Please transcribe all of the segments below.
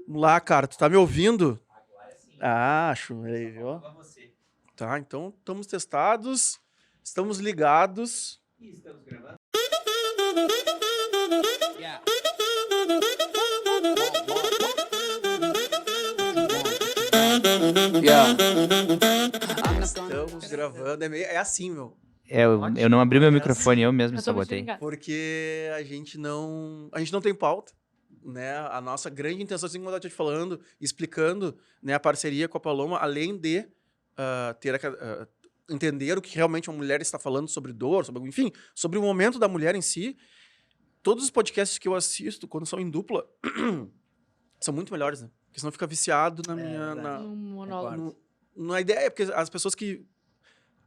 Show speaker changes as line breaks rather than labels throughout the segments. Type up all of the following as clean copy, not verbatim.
Vamos lá, cara. Tu tá me ouvindo? Ah, acho. Aí, viu? Tá, então estamos testados, estamos ligados.
E estamos gravando.
Estamos gravando. É assim, meu.
Eu não abri meu microfone, eu mesmo
Eu tô me
sabotei.
xingando.
Porque a gente não tem pauta, né? A nossa grande intenção, assim como eu tô te falando, explicando, né, a parceria com a Paloma, além de entender o que realmente uma mulher está falando sobre dor, sobre, enfim, sobre o momento da mulher em si. Todos os podcasts que eu assisto, quando são em dupla, são muito melhores, né? Porque senão fica viciado na minha...
Num monólogo.
Na ideia, porque as pessoas que...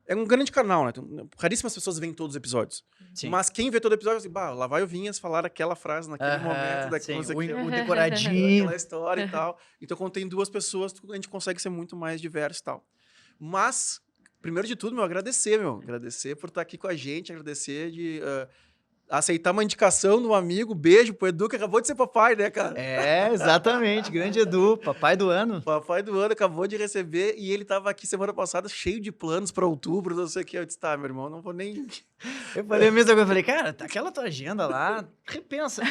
É um grande canal, né? Raríssimas pessoas veem todos os episódios.
Sim.
Mas quem vê todo o episódio, assim, bah, lá vai o Vinhas falar aquela frase naquele momento, daquela,
sim,
aquela
o decoradinho.
história e tal. Então, quando tem duas pessoas, a gente consegue ser muito mais diverso e tal. Mas, primeiro de tudo, agradecer por estar aqui com a gente, agradecer de aceitar uma indicação de um amigo. Beijo pro Edu, que acabou de ser papai, né, cara?
É, exatamente. Grande Edu, papai do ano.
Papai do ano, acabou de receber e ele tava aqui semana passada cheio de planos pra outubro, não sei o que. Eu disse, tá, meu irmão, não vou nem...
Eu falei a mesma coisa, eu falei, cara, aquela tua agenda lá, repensa.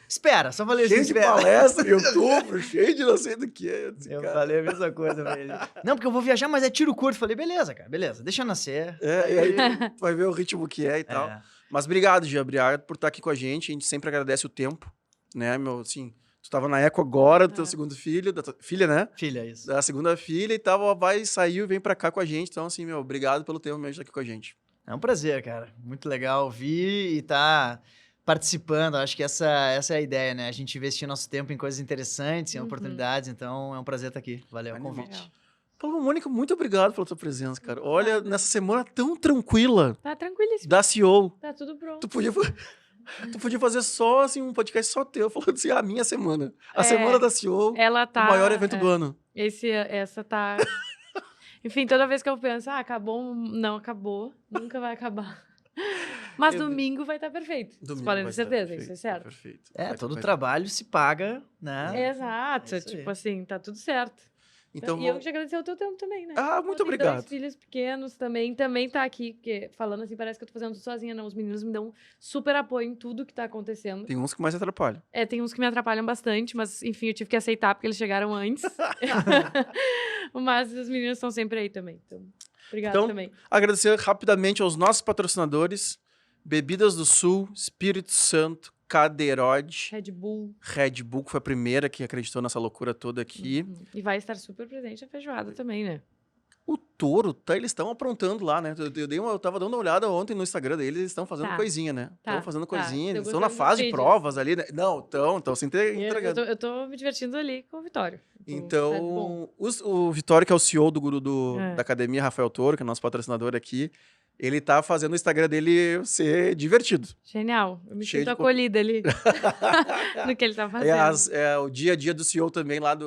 Espera, só falei assim,
Cheio de
espera.
palestra em outubro, cheio de não sei do que. Eu disse,
Eu
cara,
falei a mesma coisa pra ele. Não, porque eu vou viajar, mas é tiro curto. Falei, beleza, cara, beleza, deixa nascer.
e aí tu vai ver o ritmo que é e tal.
É.
Mas obrigado, Gia, obrigado por estar aqui com a gente. A gente sempre agradece o tempo, né, meu, assim... Tu tava na Eco agora, do teu segundo filho, da tua filha, né?
Filha, isso.
Da segunda filha e tal, vai, saiu e vem pra cá com a gente. Então, assim, meu, obrigado pelo tempo mesmo de estar aqui com a gente.
É um prazer, cara. Muito legal ouvir e tá participando. Acho que essa é a ideia, né? A gente investir nosso tempo em coisas interessantes, em oportunidades. Então, é um prazer estar aqui. Valeu o
Animal.
convite.
Legal.
Paulo, Mônica, muito obrigado pela tua presença, cara. Olha, nessa semana tão tranquila
Tá tranquilíssimo.
da CEO,
Tá tudo pronto.
tu podia fazer só, assim, um podcast só teu, falando assim, a minha semana. A
É,
semana da CEO,
Ela tá...
o maior evento do ano.
Essa tá... Enfim, toda vez que eu penso, acabou, não acabou, nunca vai acabar. Mas domingo vai estar perfeito. Vocês
Domingo
podem
vai
ter
estar
certeza,
perfeito,
isso é certo.
Perfeito.
Todo trabalho se paga, né?
Exato,
É isso aí.
tipo assim, tá tudo certo.
Então,
E eu te agradecer o teu tempo também, né?
muito
Eu tenho
obrigado.
2 filhos pequenos também tá aqui, porque falando assim, parece que eu tô fazendo tudo sozinha, não. Os meninos me dão super apoio em tudo que tá acontecendo.
Tem uns que mais atrapalham.
Tem uns que me atrapalham bastante, mas enfim, eu tive que aceitar porque eles chegaram antes. Mas os meninos estão sempre aí também. Então, obrigada
Então,
também.
agradecer rapidamente aos nossos patrocinadores, Bebidas do Sul, Espírito Santo, Cadeirode, Red Bull, que foi a primeira que acreditou nessa loucura toda aqui.
E vai estar super presente a feijoada também, né?
O Toro, eles estão aprontando lá, né? Eu tava dando uma olhada ontem no Instagram deles, eles estão fazendo coisinha, né? Estão fazendo coisinha, eles estão na fase de provas ali, né? Não, estão se entregando.
Eu tô me divertindo ali com o Vitório.
Então, o Vitório, que é o CEO do guru da academia, Rafael Toro, que é nosso patrocinador aqui, ele tá fazendo o Instagram dele ser divertido.
Genial. Eu me sinto acolhida ali no que ele tá fazendo.
É o dia a dia do CEO também lá da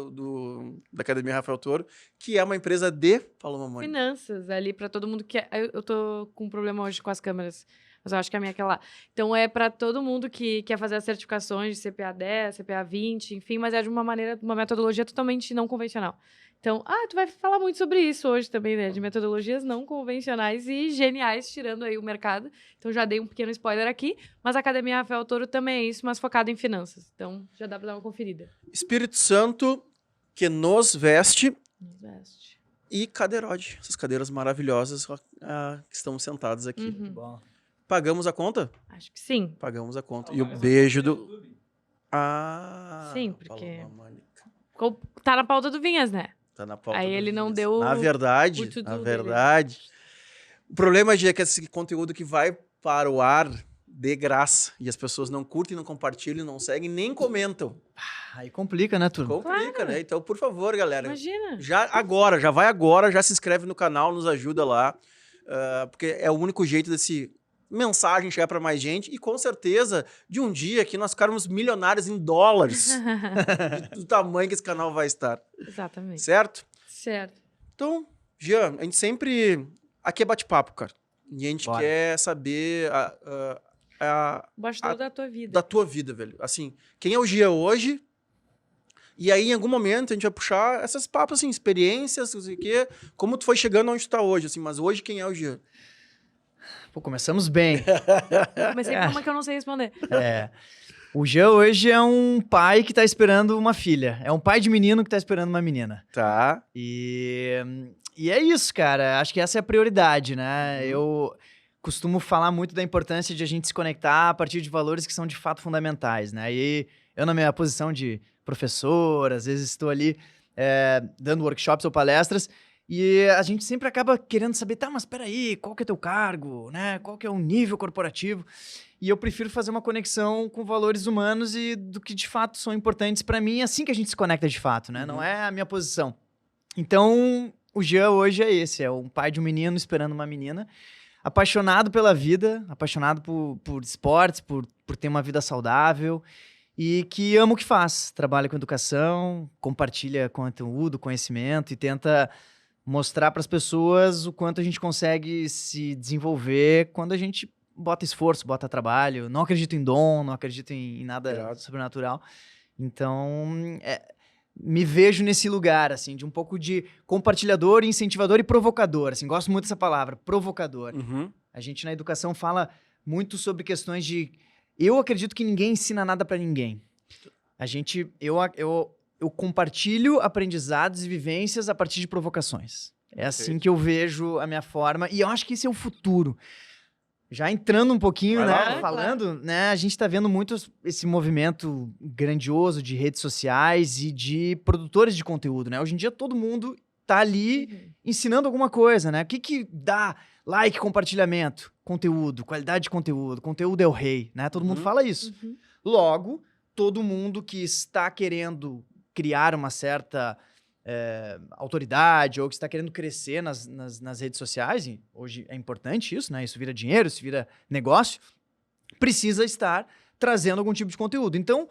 Academia Rafael Toro, que é uma empresa de... Fala, mamãe.
Finanças ali pra todo mundo que... Eu tô com um problema hoje com as câmeras, mas eu acho que a minha é aquela lá. Então, é pra todo mundo que quer fazer as certificações de CPA 10, CPA 20, enfim, mas é de uma metodologia totalmente não convencional. Então, tu vai falar muito sobre isso hoje também, né? De metodologias não convencionais e geniais, tirando aí o mercado. Então, já dei um pequeno spoiler aqui. Mas a Academia Rafael Toro também é isso, mas focado em finanças. Então, já dá pra dar uma conferida.
Espírito Santo, que nos veste.
Nos veste.
E Cadeirode, essas cadeiras maravilhosas que estamos sentados aqui.
Bom.
Pagamos a conta?
Acho que sim.
Pagamos a conta. E o beijo do...
Sim, porque...
Paloma Mônica.
Tá na pauta do Vinhas, né?
Tá na pauta
Aí
do
ele não
Vinhas.
deu
Na verdade, o problema é que esse conteúdo que vai para o ar de graça e as pessoas não curtem, não compartilham, não seguem, nem comentam.
Aí complica, né, turma?
Complica, né? Então, por favor, galera.
Imagina.
Já vai agora, já se inscreve no canal, nos ajuda lá, porque é o único jeito desse mensagem chegar para mais gente e com certeza de um dia que nós ficarmos milionários em dólares do tamanho que esse canal vai estar.
Exatamente.
Certo?
Certo.
Então, Jean, a gente sempre... Aqui é bate-papo, cara. E a gente quer saber
bastidor da tua vida.
Da tua vida, velho. Assim, quem é o Jean hoje E aí, em algum momento, a gente vai puxar essas papos, assim, experiências, não sei o quê, como tu foi chegando onde tu tá hoje, assim, mas hoje quem é o Jean?
Pô, começamos bem.
Comecei com uma que eu não sei responder.
O Jean hoje é um pai que tá esperando uma filha. É um pai de menino que tá esperando uma menina.
Tá.
E é isso, cara. Acho que essa é a prioridade, né? Eu costumo falar muito da importância de a gente se conectar a partir de valores que são de fato fundamentais, né? E eu, na minha posição de professor, às vezes estou ali dando workshops ou palestras, e a gente sempre acaba querendo saber, tá, mas peraí, qual que é teu cargo, né? Qual que é o nível corporativo? E eu prefiro fazer uma conexão com valores humanos e do que de fato são importantes para mim, assim que a gente se conecta de fato, né? Não é a minha posição. Então, o Jean hoje é esse, é um pai de um menino esperando uma menina, apaixonado pela vida, apaixonado por esportes, por ter uma vida saudável e que ama o que faz. Trabalha com educação, compartilha conteúdo, conhecimento e tenta mostrar para as pessoas o quanto a gente consegue se desenvolver quando a gente bota esforço, bota trabalho. Não acredito em dom, não acredito em nada sobrenatural. Então, me vejo nesse lugar, assim, de um pouco de compartilhador, incentivador e provocador. Assim, gosto muito dessa palavra, provocador. A gente na educação fala muito sobre questões de... Eu acredito que ninguém ensina nada para ninguém. Eu compartilho aprendizados e vivências a partir de provocações. É assim que eu vejo a minha forma. E eu acho que esse é o futuro. Já entrando um pouquinho,
Vai
né?
lá,
Falando, né? A gente tá vendo muito esse movimento grandioso de redes sociais e de produtores de conteúdo, né? Hoje em dia todo mundo tá ali ensinando alguma coisa, né? O que dá like, compartilhamento? Conteúdo, qualidade de conteúdo. Conteúdo é o rei, né? Todo mundo fala isso. Logo, todo mundo que está querendo criar uma certa autoridade ou que está querendo crescer nas redes sociais, e hoje é importante isso, né? Isso vira dinheiro, isso vira negócio, precisa estar trazendo algum tipo de conteúdo. Então,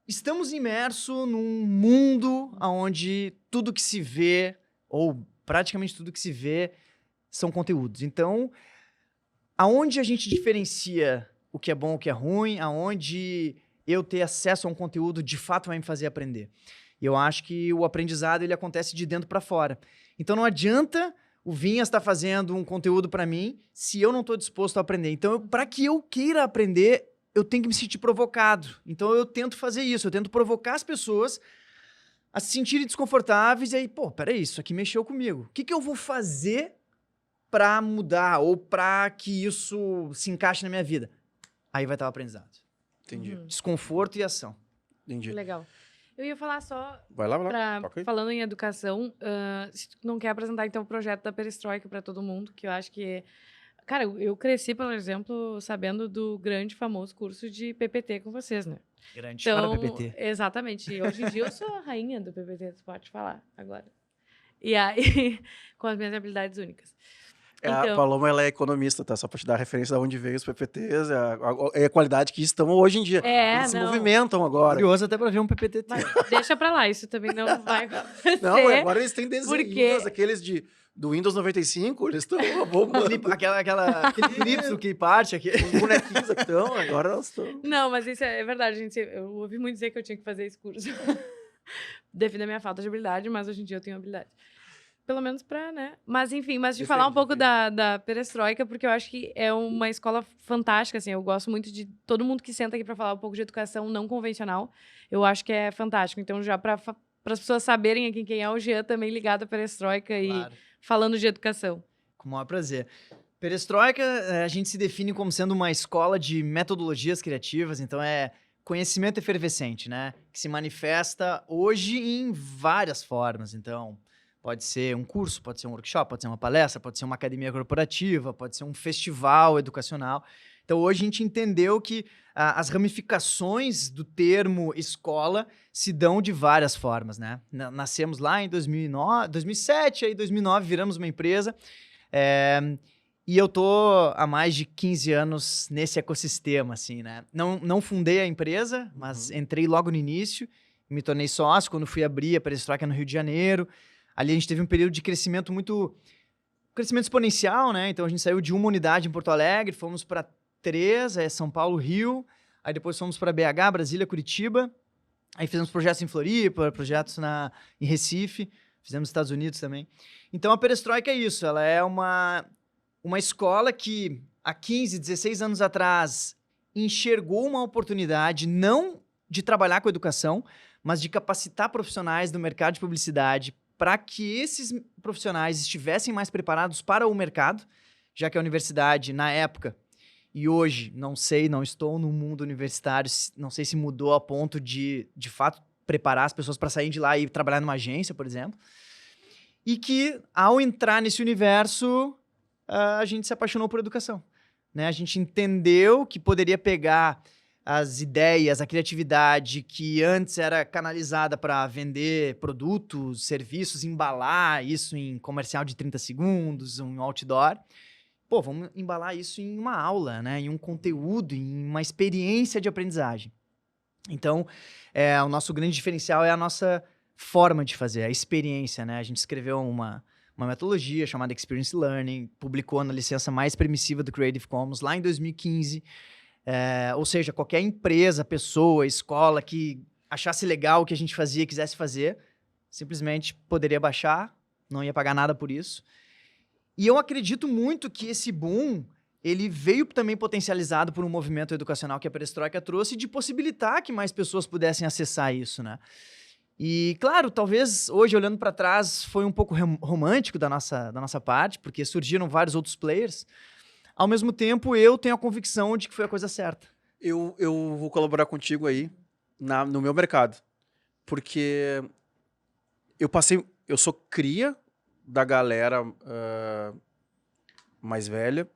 estamos imersos num mundo onde tudo que se vê, ou praticamente tudo que se vê, são conteúdos. Então, aonde a gente diferencia o que é bom, o que é ruim, aonde eu ter acesso a um conteúdo de fato vai me fazer aprender. E eu acho que o aprendizado ele acontece de dentro para fora. Então não adianta o Vinhas estar fazendo um conteúdo para mim se eu não estou disposto a aprender. Então, para que eu queira aprender, eu tenho que me sentir provocado. Então eu tento fazer isso, eu tento provocar as pessoas a se sentirem desconfortáveis e aí, pô, peraí, isso aqui mexeu comigo. O que eu vou fazer para mudar ou para que isso se encaixe na minha vida? Aí vai estar o aprendizado.
Entendi.
Desconforto e ação.
Entendi.
Legal. Eu ia falar só,
Vai lá.
falando em educação, se tu não quer apresentar, então, o projeto da Perestroika para todo mundo, que eu acho que... Cara, eu cresci, por exemplo, sabendo do grande, famoso curso de PPT com vocês, né?
Grande, para PPT.
Exatamente. E hoje em dia eu sou a rainha do PPT, tu pode falar agora. E aí, com as minhas habilidades únicas.
A Paloma, ela é economista, tá? Só pra te dar referência de onde veio os PPTs, a qualidade que estão hoje em dia. Eles se movimentam agora.
Curioso até pra ver um PPT.
Mas deixa pra lá, isso também não vai acontecer.
Não, agora eles têm desenhos, aqueles do Windows 95, eles estão bombando.
Aquele clipe que parte aqui.
Os bonequinhos que estão, agora elas estão...
Não, mas isso é verdade, gente. Eu ouvi muito dizer que eu tinha que fazer esse curso. Devido à minha falta de habilidade, mas hoje em dia eu tenho habilidade. Pelo menos pra, né? Mas, enfim, de falar um pouco da Perestroika, porque eu acho que é uma escola fantástica, assim. Eu gosto muito de todo mundo que senta aqui pra falar um pouco de educação não convencional. Eu acho que é fantástico. Então, já para as pessoas saberem aqui quem é o Jean, também ligado à Perestroika e falando de educação.
Com o maior prazer. Perestroika, a gente se define como sendo uma escola de metodologias criativas, então é conhecimento efervescente, né? Que se manifesta hoje em várias formas. Então... pode ser um curso, pode ser um workshop, pode ser uma palestra, pode ser uma academia corporativa, pode ser um festival educacional. Então, hoje a gente entendeu que as ramificações do termo escola se dão de várias formas, né? Nascemos lá em 2007, aí em 2009 viramos uma empresa. E eu tô há mais de 15 anos nesse ecossistema, assim, né? Não fundei a empresa, mas entrei logo no início, me tornei sócio quando fui abrir a Perestroika no Rio de Janeiro. Ali a gente teve um período de crescimento crescimento exponencial, né? Então a gente saiu de uma unidade em Porto Alegre, fomos para 3, São Paulo, Rio, aí depois fomos para BH, Brasília, Curitiba, Aí fizemos projetos em Floripa, projetos em Recife, fizemos nos Estados Unidos também. Então a Perestroika é isso, ela é uma escola que há 15, 16 anos atrás enxergou uma oportunidade não de trabalhar com educação, mas de capacitar profissionais do mercado de publicidade para que esses profissionais estivessem mais preparados para o mercado, já que a universidade, na época, e hoje, não sei, não estou no mundo universitário, não sei se mudou a ponto de fato, preparar as pessoas para saírem de lá e trabalhar numa agência, por exemplo. E que, ao entrar nesse universo, a gente se apaixonou por educação. Né? A gente entendeu que poderia pegar as ideias, a criatividade que antes era canalizada para vender produtos, serviços, embalar isso em comercial de 30 segundos, um outdoor. Pô, vamos embalar isso em uma aula, né? Em um conteúdo, em uma experiência de aprendizagem. Então, o nosso grande diferencial é a nossa forma de fazer, a experiência, né? A gente escreveu uma metodologia chamada Experience Learning, publicou na licença mais permissiva do Creative Commons lá em 2015. Ou seja, qualquer empresa, pessoa, escola que achasse legal o que a gente fazia, quisesse fazer, simplesmente poderia baixar, não ia pagar nada por isso. E eu acredito muito que esse boom, ele veio também potencializado por um movimento educacional que a Perestroika trouxe de possibilitar que mais pessoas pudessem acessar isso, né? E, claro, talvez hoje, olhando para trás, foi um pouco romântico da nossa parte, porque surgiram vários outros players. Ao mesmo tempo, eu tenho a convicção de que foi a coisa certa.
Eu vou colaborar contigo aí no meu mercado, porque eu sou cria da galera mais velha,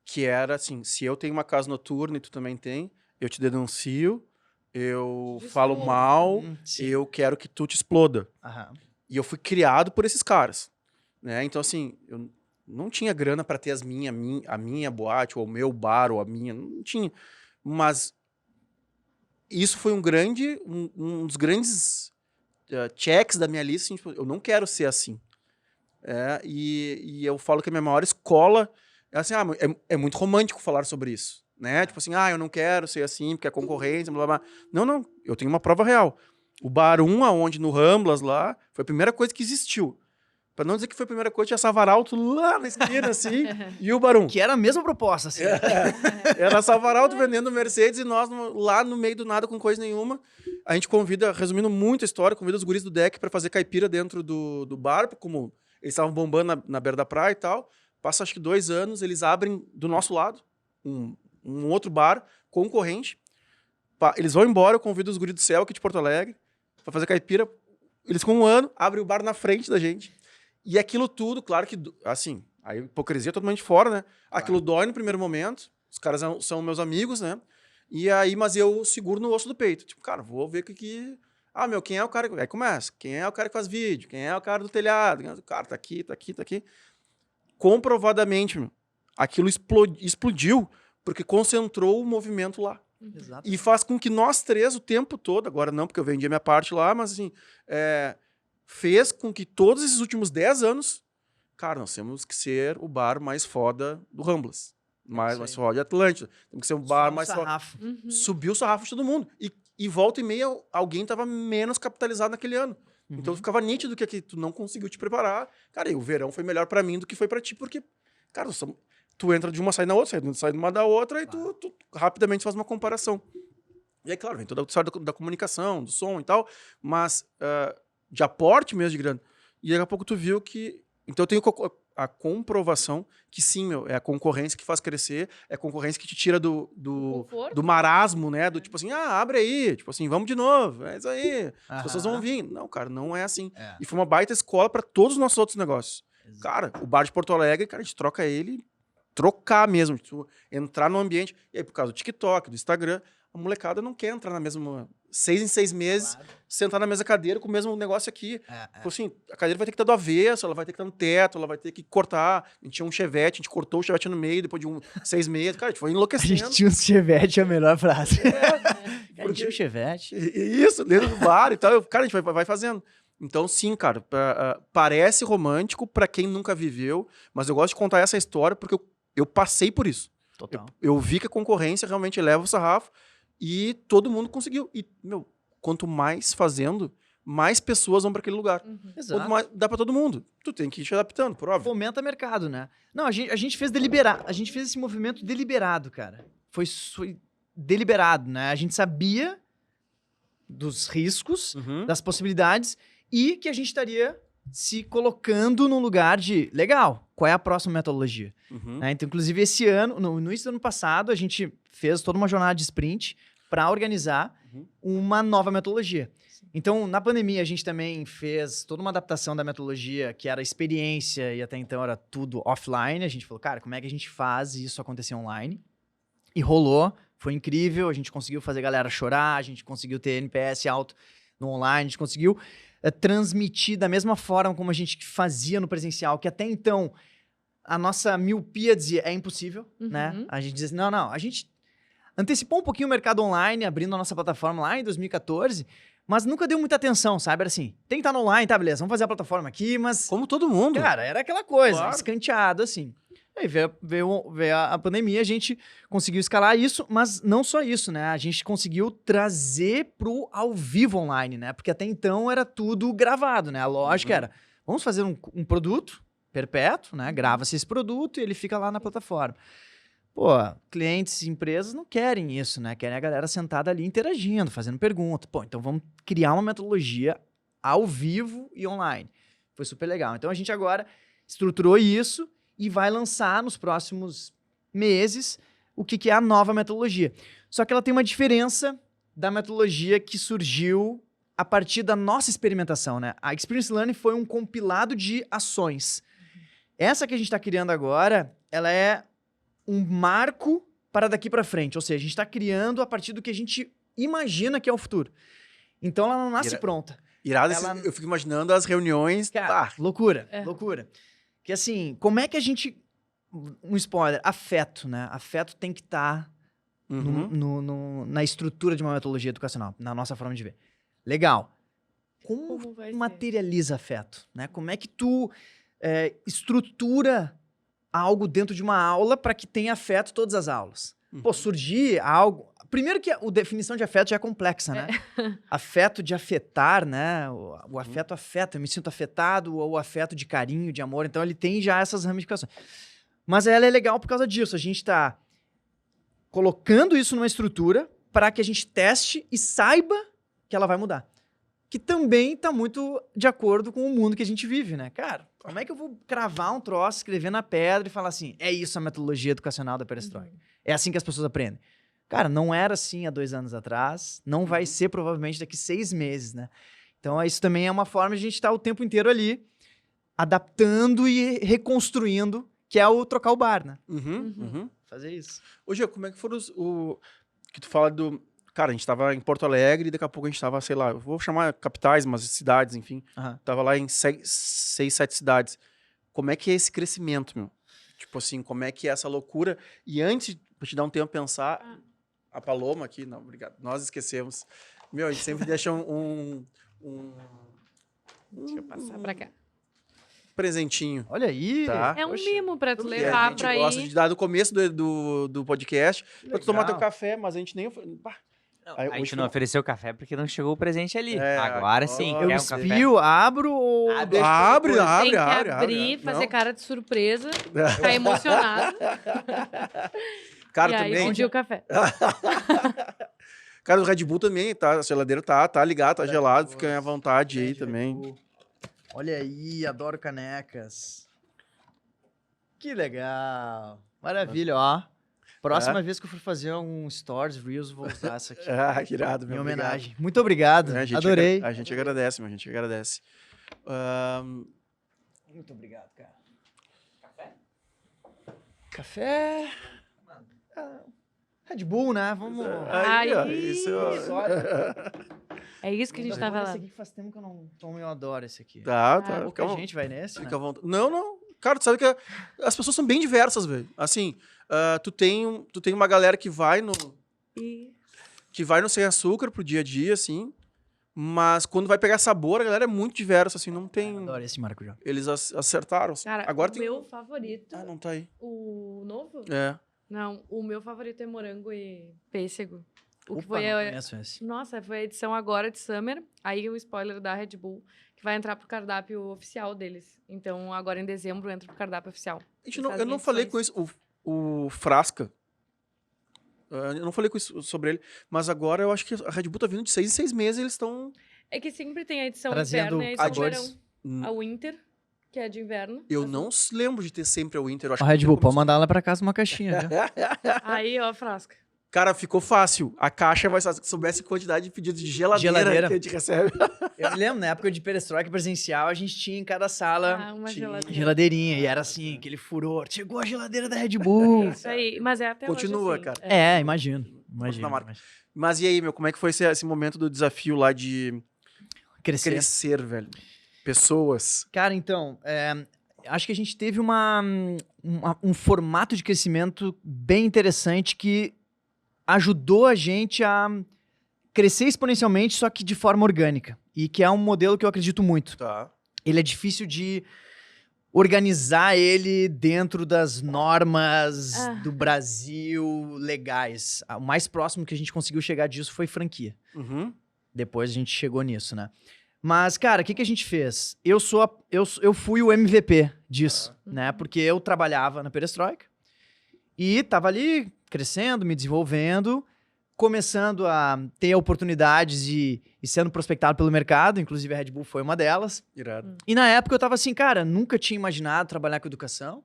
que era assim, se eu tenho uma casa noturna e tu também tem, eu te denuncio, eu falo mal, eu quero que tu te exploda.
Aham.
E eu fui criado por esses caras, né? Então, assim, eu não tinha grana para ter a minha boate, ou o meu bar, ou a minha, não tinha. Mas isso foi um dos grandes checks da minha lista, assim, tipo, eu não quero ser assim. E eu falo que a minha maior escola é assim, é muito romântico falar sobre isso, né? Tipo assim, eu não quero ser assim, porque é concorrência, blá, blá, blá. Não, eu tenho uma prova real. O Bar 1, aonde no Ramblas lá, foi a primeira coisa que existiu. Pra não dizer que foi a primeira coisa, tinha Savaralto lá na esquina, assim, e o Bar 1.
Que era a mesma proposta, assim.
Era Savaralto vendendo Mercedes e nós lá no meio do nada com coisa nenhuma. A gente convida, resumindo muito a história, convida os guris do deck pra fazer caipira dentro do bar, como eles estavam bombando na beira da praia e tal. Passa acho que 2 anos, eles abrem do nosso lado um outro bar concorrente. Eles vão embora, eu convido os guris do céu aqui de Porto Alegre pra fazer caipira. Eles com 1 ano, abrem o bar na frente da gente. E aquilo tudo, claro que, assim, a hipocrisia é totalmente fora, né? Aquilo dói no primeiro momento, os caras são meus amigos, né? E aí, mas eu seguro no osso do peito. Tipo, cara, vou ver o que... quem é o cara... Aí começa. Quem é o cara que faz vídeo? Quem é o cara do telhado? O cara tá aqui, tá aqui, tá aqui. Comprovadamente, aquilo explodiu porque concentrou o movimento lá.
Exato.
E faz com que nós três, o tempo todo, agora não, porque eu vendi a minha parte lá, mas assim, fez com que todos esses últimos 10 anos, cara, nós temos que ser o bar mais foda do Ramblas. Mais foda de Atlântida. Temos que ser um bar mais foda. Subiu o sarrafo de todo mundo. E volta e meia, alguém tava menos capitalizado naquele ano. Então ficava nítido que tu não conseguiu te preparar. Cara, e o verão foi melhor pra mim do que foi pra ti, porque, cara, tu entra de uma, sai na outra, sai de uma da outra, e tu rapidamente faz uma comparação. E aí, claro, vem toda a história da comunicação, do som e tal, mas de aporte mesmo de grana. E daqui a pouco tu viu que... Então eu tenho a comprovação que sim, é a concorrência que faz crescer, é a concorrência que te tira do marasmo, né? Do tipo assim, abre aí, tipo assim, vamos de novo, é isso aí, as pessoas vão vir. Não, cara, não é assim. E foi uma baita escola para todos os nossos outros negócios. Exato. Cara, o bar de Porto Alegre, cara, a gente troca ele, trocar mesmo, tipo, entrar no ambiente. E aí, por causa do TikTok, do Instagram, a molecada não quer entrar na mesma... 6 em 6 meses, sentar na mesma cadeira com o mesmo negócio aqui. Tipo assim, a cadeira vai ter que estar do avesso, ela vai ter que estar no teto, ela vai ter que cortar. A gente tinha um Chevette, a gente cortou o Chevette no meio, depois de 6 meses. Cara, a gente foi enlouquecendo.
A gente tinha um Chevette, é a melhor frase. A gente tinha um Chevette.
Isso, dentro do bar e tal. Cara, a gente vai fazendo. Então, sim, cara, parece romântico pra quem nunca viveu, mas eu gosto de contar essa história porque eu passei por isso. Total. Eu vi que a concorrência realmente leva o sarrafo. E todo mundo conseguiu. E, quanto mais fazendo, mais pessoas vão para aquele lugar. Quanto mais, dá para todo mundo. Tu tem que ir te adaptando, por óbvio.
Fomenta mercado, né? Não, a gente fez a gente fez esse movimento deliberado, cara. Foi deliberado, né? A gente sabia dos riscos,
Uhum.
das possibilidades e que a gente estaria se colocando num lugar de, legal, qual é a próxima metodologia?
Uhum.
Né? Então, inclusive, esse ano, no início do ano passado, a gente fez toda uma jornada de sprint para organizar
Uhum.
uma nova metodologia. Então, na pandemia, a gente também fez toda uma adaptação da metodologia, que era experiência e até então era tudo offline. A gente falou, cara, como é que a gente faz isso acontecer online? E rolou, foi incrível, a gente conseguiu fazer a galera chorar, a gente conseguiu ter NPS alto no online, a gente conseguiu transmitir da mesma forma como a gente fazia no presencial, que até então a nossa miopia dizia, é impossível, né? A gente dizia, não, a gente antecipou um pouquinho o mercado online, abrindo a nossa plataforma lá em 2014, mas nunca deu muita atenção, sabe? Era assim, tem que estar no online, tá, beleza, vamos fazer a plataforma aqui, mas...
Como todo mundo.
Cara, era aquela coisa,
Claro.
escanteado, assim. Aí veio a pandemia, a gente conseguiu escalar isso, mas não só isso, né? A gente conseguiu trazer pro ao vivo online, né? Porque até então era tudo gravado, né? A lógica era, vamos fazer um produto perpétuo, né? Grava-se esse produto e ele fica lá na plataforma. Pô, clientes e empresas não querem isso, né? Querem a galera sentada ali interagindo, fazendo pergunta. Pô, então vamos criar uma metodologia ao vivo e online. Foi super legal. Então a gente agora estruturou isso e vai lançar nos próximos meses o que é a nova metodologia. Só que ela tem uma diferença da metodologia que surgiu a partir da nossa experimentação, né? A Experience Learning foi um compilado de ações. Essa que a gente está criando agora, ela é um marco para daqui para frente. Ou seja, a gente está criando a partir do que a gente imagina que é o futuro. Então ela não nasce pronta.
Irado,
Ela-
eu fico imaginando as reuniões.
Cara, loucura,
É.
loucura. Que assim, como é que a gente... Um spoiler, afeto, né? Afeto tem que estar na estrutura de uma metodologia educacional, na nossa forma de ver. Legal. Como
vai ser?
materializa afeto, né? Como é que tu estrutura algo dentro de uma aula para que tenha afeto todas as aulas? Pô, surgir algo... Primeiro que a definição de afeto já é complexa, né? Afeto de afetar, né? O afeto afeta, eu me sinto afetado, ou o afeto de carinho, de amor. Então ele tem já essas ramificações. Mas ela é legal por causa disso. A gente está colocando isso numa estrutura para que a gente teste e saiba que ela vai mudar. Que também está muito de acordo com o mundo que a gente vive, né? Cara, como é que eu vou cravar um troço, escrever na pedra e falar assim, é isso a metodologia educacional da perestroika? É assim que as pessoas aprendem. Cara, não era assim há 2 anos atrás, não vai ser provavelmente daqui 6 meses, né? Então isso também é uma forma de a gente estar o tempo inteiro ali, adaptando e reconstruindo, que é o trocar o bar, né? Fazer isso.
Ô, Gia, como é que foram que tu fala do... Cara, a gente tava em Porto Alegre e daqui a pouco a gente tava, sei lá, eu vou chamar capitais, mas cidades, enfim. Tava lá em 6, 7 cidades. Como é que é esse crescimento, meu? Tipo assim, como é que é essa loucura? E antes, pra te dar um tempo a pensar, a Paloma aqui, não, obrigado, nós esquecemos. Meu, a gente sempre deixa
Deixa eu passar pra cá.
presentinho.
Olha aí.
Tá.
É um
Poxa,
mimo pra tu
Que a
levar
gente
pra
gosta
ir.
de dar no começo do podcast, pra tu tomar teu café, mas a gente nem... Bah, aí,
A
hoje
gente
foi
não
uma-
ofereceu café porque não chegou o presente ali.
É,
Agora sim,
agora
Eu
quer um café?
espio, abro ou
Abre.
deixo
Abre,
depois?
abre,
Tem que
abre,
abrir,
abre.
fazer
Não.
cara de surpresa, ficar emocionado.
Cara,
e aí,
também...
pedir o café.
Cara, o Red Bull também, tá? A geladeira tá ligado, tá
Olha
gelado,
que
fica à
gosto.
vontade aí
Red
também.
Bull. Olha aí, adoro canecas. Que legal. Maravilha, ó. Próxima vez que eu for fazer um Stories, Reels, vou usar essa aqui.
Ah, que irado,
Em
meu.
homenagem. Muito obrigado.
A gente
Adorei.
A gente agradece, meu. A gente agradece.
Muito obrigado, cara. Café? Red Bull, né? Vamos.
Aí, ó,
Aí.
isso, ó.
É isso que a gente tá
Esse
falando.
aqui faz tempo que eu não tomo, eu adoro esse aqui.
Tá, tá.
Pouca gente vai nesse, né?
Fica à vontade. Não. Cara, tu sabe que as pessoas são bem diversas, velho. Assim, tu tem uma galera que vai no Sem Açúcar pro dia a dia, assim. Mas quando vai pegar sabor, a galera é muito diversa, assim, não tem...
Adoro esse maracujá.
Eles acertaram. Assim.
Cara,
Agora
o
tem...
meu favorito...
Ah, não tá aí.
O novo?
É.
Não, o meu favorito é morango e pêssego. O que
Opa,
foi
não
a...
conheço esse.
Nossa, foi a edição agora de Summer. Aí o spoiler da Red Bull, que vai entrar pro cardápio oficial deles. Então, agora em dezembro entra pro cardápio oficial. Eles
Eu
fazem
não falei com
edições.
isso. O Frasca. Eu não falei com isso sobre ele. Mas agora eu acho que a Red Bull tá vindo de 6 em 6 meses e eles estão.
É que sempre tem a edição
Trazendo
inverno e a edição
sabores.
verão. A Winter, que é de inverno.
Eu
Assim.
não lembro de ter sempre a Winter. Eu acho
Ó,
que
Red Bull, pode
começou-
mandar ela pra casa uma caixinha, viu?
Aí, ó, a frasca.
Cara, ficou fácil. A caixa vai. Se soubesse a quantidade de pedidos de geladeira que a gente recebe.
Eu me lembro, na época de perestroika presencial, a gente tinha em cada sala
Ah, uma
tinha
geladeira.
geladeirinha. E era assim, aquele furor. Chegou a geladeira da Red Bull.
Isso aí. Mas é até
Continua,
hoje, assim.
cara.
É, imagino. Imagino.
na marca. Mas e aí, meu, como é que foi esse momento do desafio lá de
Crescer.
crescer, velho? Pessoas.
Cara, então, acho que a gente teve um formato de crescimento bem interessante que ajudou a gente a crescer exponencialmente, só que de forma orgânica. E que é um modelo que eu acredito muito.
Tá.
Ele é difícil de organizar ele dentro das normas
Ah.
do Brasil legais. O mais próximo que a gente conseguiu chegar disso foi franquia.
Uhum.
Depois a gente chegou nisso, né? Mas, cara, o que a gente fez? Eu fui o MVP disso, né? Porque eu trabalhava na Perestroika e tava ali crescendo, me desenvolvendo, começando a ter oportunidades e sendo prospectado pelo mercado, inclusive a Red Bull foi uma delas.
Irado.
E na época eu tava assim, cara, nunca tinha imaginado trabalhar com educação.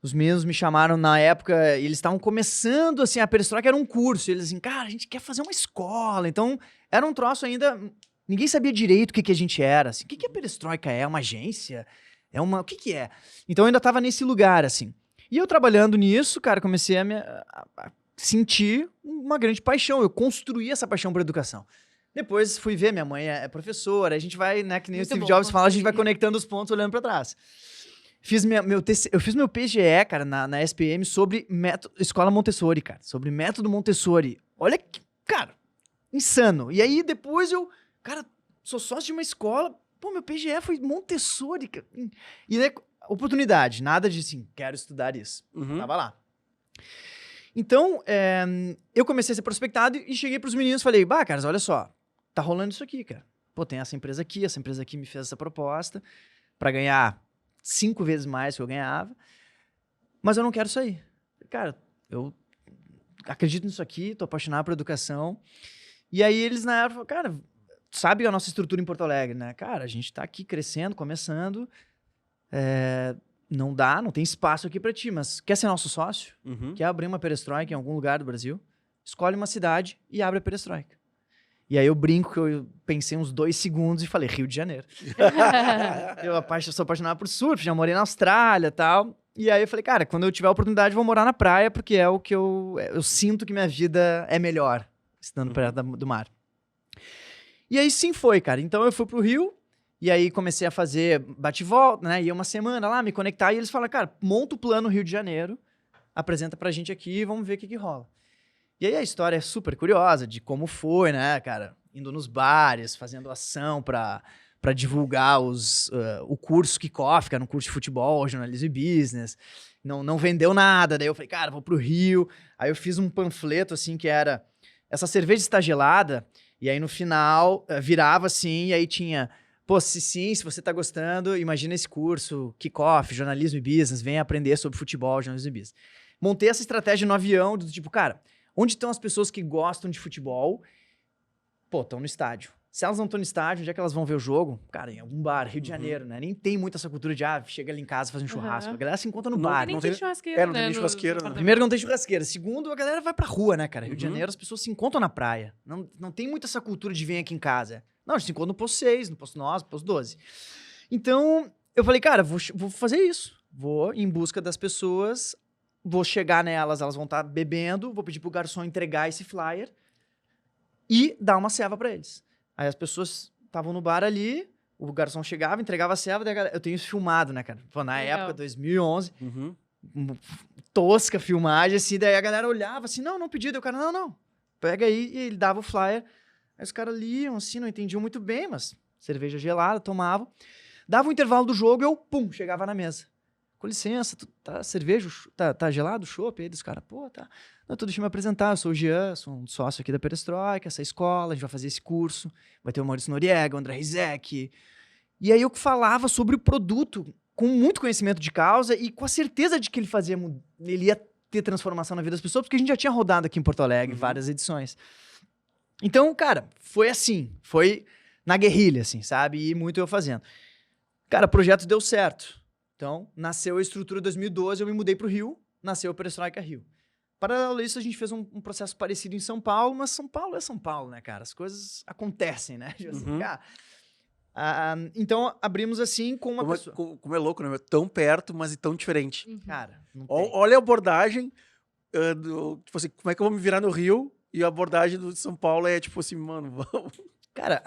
Os meninos me chamaram na época, e eles estavam começando, assim, a Perestroika era um curso. E eles assim, cara, a gente quer fazer uma escola. Então, era um troço ainda... Ninguém sabia direito o que a gente era. Assim, o que a Perestroika é? Uma agência? O que é? Então, eu ainda tava nesse lugar, assim. E eu trabalhando nisso, cara, comecei a sentir uma grande paixão. Eu construí essa paixão por educação. Depois fui ver, minha mãe é professora, a gente vai, né, que nem o
Muito
Steve
bom,
Jobs fala, a gente
construir.
vai conectando os pontos olhando pra trás. Eu fiz meu PGE, cara, na SPM sobre escola Montessori, cara. Sobre método Montessori. Olha que, cara, insano. E aí depois cara, sou sócio de uma escola. Pô, meu PGE foi Montessori, cara. E né, oportunidade, nada de assim, quero estudar isso.
Uhum.
Tava lá. Então, eu comecei a ser prospectado e cheguei pros meninos e falei, bah, caras, olha só, tá rolando isso aqui, cara. Pô, tem essa empresa aqui me fez essa proposta pra ganhar 5 vezes mais que eu ganhava, mas eu não quero sair. Cara, eu acredito nisso aqui, tô apaixonado por educação. E aí eles na época falaram, cara, sabe a nossa estrutura em Porto Alegre, né? Cara, a gente tá aqui crescendo, começando, não dá, não tem espaço aqui pra ti, mas quer ser nosso sócio?
Uhum.
Quer abrir uma Perestroika em algum lugar do Brasil? Escolhe uma cidade e abre a Perestroika. E aí eu brinco que eu pensei uns 2 segundos e falei, Rio de Janeiro. Eu sou apaixonado por surf, já morei na Austrália e tal. E aí eu falei, cara, quando eu tiver a oportunidade, eu vou morar na praia, porque é o que eu sinto que minha vida é melhor, estando perto do mar. E aí sim foi, cara. Então eu fui pro Rio, e aí comecei a fazer bate-volta, né? Ia uma semana lá, me conectar, e eles falaram, cara, monta o plano Rio de Janeiro, apresenta pra gente aqui e vamos ver o que rola. E aí a história é super curiosa de como foi, né, cara? Indo nos bares, fazendo ação pra divulgar o curso Kickoff, que era um curso de futebol, jornalismo e business. Não vendeu nada. Daí eu falei, cara, vou pro Rio. Aí eu fiz um panfleto, assim, que era... Essa cerveja está gelada. E aí no final virava assim, e aí tinha... Pô, se você tá gostando, imagina esse curso Kickoff, jornalismo e business, venha aprender sobre futebol, jornalismo e business. Montei essa estratégia no avião, do tipo, cara... Onde estão as pessoas que gostam de futebol? Pô, estão no estádio. Se elas não estão no estádio, onde é que elas vão ver o jogo? Cara, em algum bar, Rio de Janeiro, né? Nem tem muito essa cultura de, chega ali em casa, faz um churrasco. A galera se encontra no
Não,
bar.
Nem
não
tem
tem-
churrasqueira,
não tem
né?
nem churrasqueira, né?
Primeiro, não tem churrasqueira. Segundo, a galera vai pra rua, né, cara? Rio de
Uhum.
Janeiro, as pessoas se encontram na praia. Não tem muito essa cultura de vir aqui em casa. Não, a gente se encontra no posto 6, no posto 9, no posto 12. Então, eu falei, cara, vou fazer isso. Vou em busca das pessoas... Vou chegar nelas, elas vão estar bebendo, vou pedir pro garçom entregar esse flyer e dar uma ceva pra eles. Aí as pessoas estavam no bar ali, o garçom chegava, entregava a ceva, daí a galera... Eu tenho isso filmado, né, cara? Pô, na
Legal.
época, 2011,
Uhum.
tosca filmagem, assim, daí a galera olhava assim, não pedi, daí o cara, não, pega aí, e ele dava o flyer. Aí os caras liam, assim, não entendiam muito bem, mas cerveja gelada, tomavam. Dava o intervalo do jogo, eu, chegava na mesa. com licença, tá cerveja, tá gelado o chopp? Aí dos caras, pô, tá. Não, então deixa eu me apresentar, eu sou o Jean, sou um sócio aqui da Perestroika, essa escola, a gente vai fazer esse curso, vai ter o Maurício Noriega, o André Rizek. E aí eu falava sobre o produto com muito conhecimento de causa e com a certeza de que ele ia ter transformação na vida das pessoas, porque a gente já tinha rodado aqui em Porto Alegre várias edições. Então, cara, foi assim, foi na guerrilha, assim, sabe? E muito eu fazendo. Cara, o projeto deu certo. Então, nasceu a estrutura em 2012, eu me mudei pro Rio, nasceu a Perestroika Rio. Paralelo a isso, a gente fez um processo parecido em São Paulo, mas São Paulo é São Paulo, né, cara? As coisas acontecem, né? Tipo assim, cara, então, abrimos assim com uma pessoa.
Como é louco, né? Tão perto, mas tão diferente.
Cara, não tem.
Olha a abordagem tipo assim, como é que eu vou me virar no Rio? E a abordagem do São Paulo é tipo assim, mano, vamos...
Cara,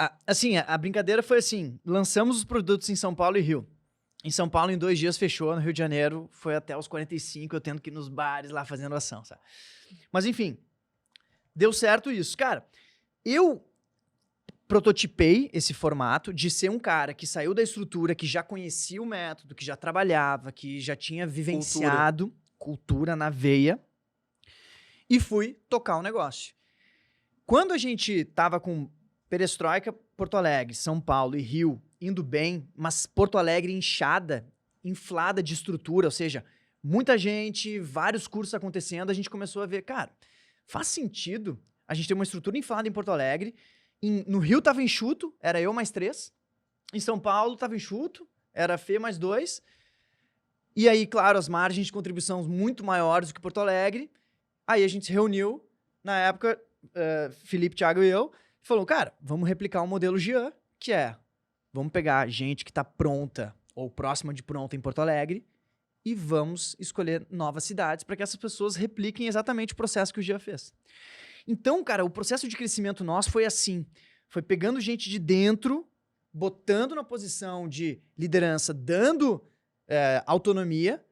a brincadeira foi assim, lançamos os produtos em São Paulo e Rio. Em São Paulo, em 2 dias, fechou. No Rio de Janeiro, foi até os 45, eu tendo que ir nos bares lá fazendo ação, sabe? Mas, enfim, deu certo isso. Cara, eu prototipei esse formato de ser um cara que saiu da estrutura, que já conhecia o método, que já trabalhava, que já tinha vivenciado cultura na veia, e fui tocar o negócio. Quando a gente tava com Perestroika, Porto Alegre, São Paulo e Rio indo bem, mas Porto Alegre inflada de estrutura, ou seja, muita gente, vários cursos acontecendo, a gente começou a ver, cara, faz sentido a gente ter uma estrutura inflada em Porto Alegre, no Rio tava enxuto, era eu mais 3, em São Paulo tava enxuto, era Fê mais 2, e aí, claro, as margens de contribuição muito maiores do que Porto Alegre, aí a gente se reuniu, na época, Felipe, Thiago e eu, falou, cara, vamos replicar o modelo Jean, que é, vamos pegar gente que está pronta ou próxima de pronta em Porto Alegre e vamos escolher novas cidades para que essas pessoas repliquem exatamente o processo que o Jean fez. Então, cara, o processo de crescimento nosso foi assim, foi pegando gente de dentro, botando na posição de liderança, dando autonomia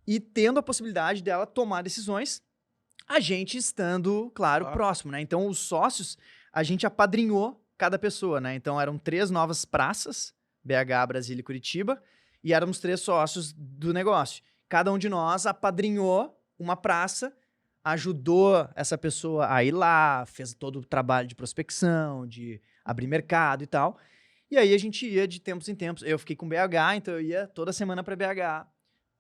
e tendo a possibilidade dela tomar decisões, a gente estando, claro, próximo, né? Então, os sócios, a gente apadrinhou cada pessoa, né? Então, eram 3 novas praças, BH, Brasília e Curitiba, e éramos 3 sócios do negócio. Cada um de nós apadrinhou uma praça, ajudou essa pessoa a ir lá, fez todo o trabalho de prospecção, de abrir mercado e tal. E aí, a gente ia de tempos em tempos. Eu fiquei com BH, então eu ia toda semana para BH.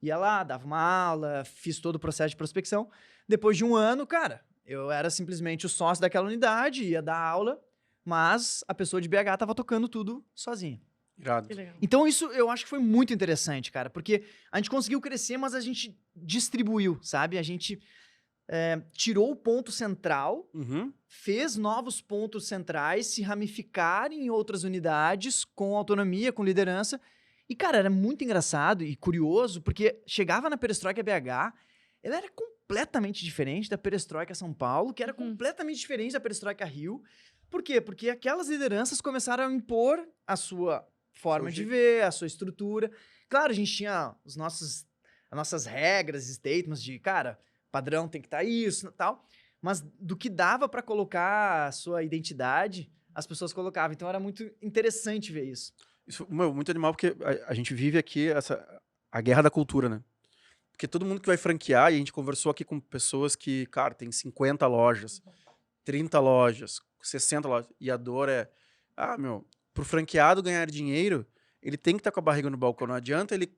Ia lá, dava uma aula, fiz todo o processo de prospecção. Depois de 1 ano, cara, eu era simplesmente o sócio daquela unidade, ia dar aula, mas a pessoa de BH tava tocando tudo sozinha.
Irado.
Que legal.
Então isso eu acho que foi muito interessante, cara, porque a gente conseguiu crescer, mas a gente distribuiu, sabe? A gente tirou o ponto central, fez novos pontos centrais se ramificarem em outras unidades com autonomia, com liderança. E, cara, era muito engraçado e curioso, porque chegava na Perestroika BH, ela era completamente diferente da Perestroika São Paulo, que era completamente diferente da Perestroika Rio. Por quê? Porque aquelas lideranças começaram a impor a sua forma de ver, a sua estrutura. Claro, a gente tinha as nossas regras, statements de, cara, padrão tem que estar isso e tal, mas do que dava para colocar a sua identidade, as pessoas colocavam. Então era muito interessante ver isso.
Isso, muito animal, porque a gente vive aqui a guerra da cultura, né? Porque todo mundo que vai franquear, e a gente conversou aqui com pessoas que, cara, tem 50 lojas, 30 lojas, 60 lojas, e a dor é, pro franqueado ganhar dinheiro, ele tem que estar com a barriga no balcão, não adianta ele,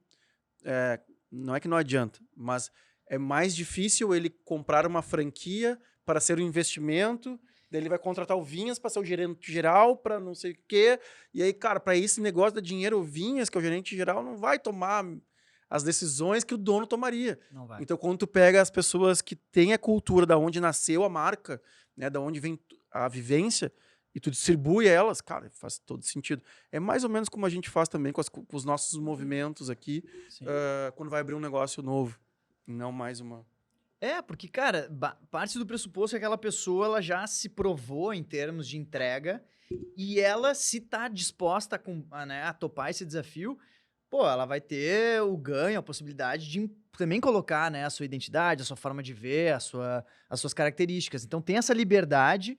não é que não adianta, mas é mais difícil ele comprar uma franquia para ser um investimento, daí ele vai contratar o Vinhas para ser o gerente geral, para não sei o quê. E aí, cara, para esse negócio da dinheiro, o Vinhas, que é o gerente geral, não vai tomar as decisões que o dono tomaria.
Não vai.
Então, quando tu pega as pessoas que têm a cultura da onde nasceu a marca, né, da onde vem a vivência, e tu distribui elas, cara, faz todo sentido. É mais ou menos como a gente faz também com os nossos movimentos aqui, quando vai abrir um negócio novo. Não mais uma...
Porque, cara, parte do pressuposto é que aquela pessoa ela já se provou em termos de entrega e ela, se tá disposta a topar esse desafio, pô, ela vai ter o ganho, a possibilidade de também colocar, né, a sua identidade, a sua forma de ver, as suas características. Então tem essa liberdade,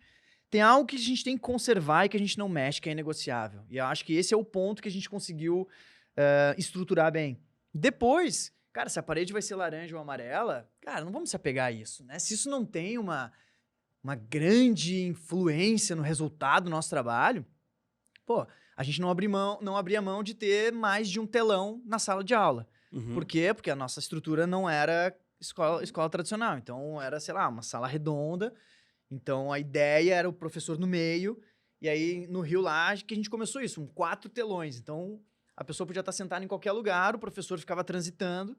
tem algo que a gente tem que conservar e que a gente não mexe, que é inegociável. E eu acho que esse é o ponto que a gente conseguiu estruturar bem. Depois... cara, se a parede vai ser laranja ou amarela, cara, não vamos se apegar a isso, né? Se isso não tem uma grande influência no resultado do nosso trabalho, pô, a gente não abria mão de ter mais de um telão na sala de aula.
Uhum.
Por quê? Porque a nossa estrutura não era escola tradicional. Então, era, sei lá, uma sala redonda. Então, a ideia era o professor no meio. E aí, no Rio lá, que a gente começou isso, 4 telões. Então, a pessoa podia estar sentada em qualquer lugar, o professor ficava transitando,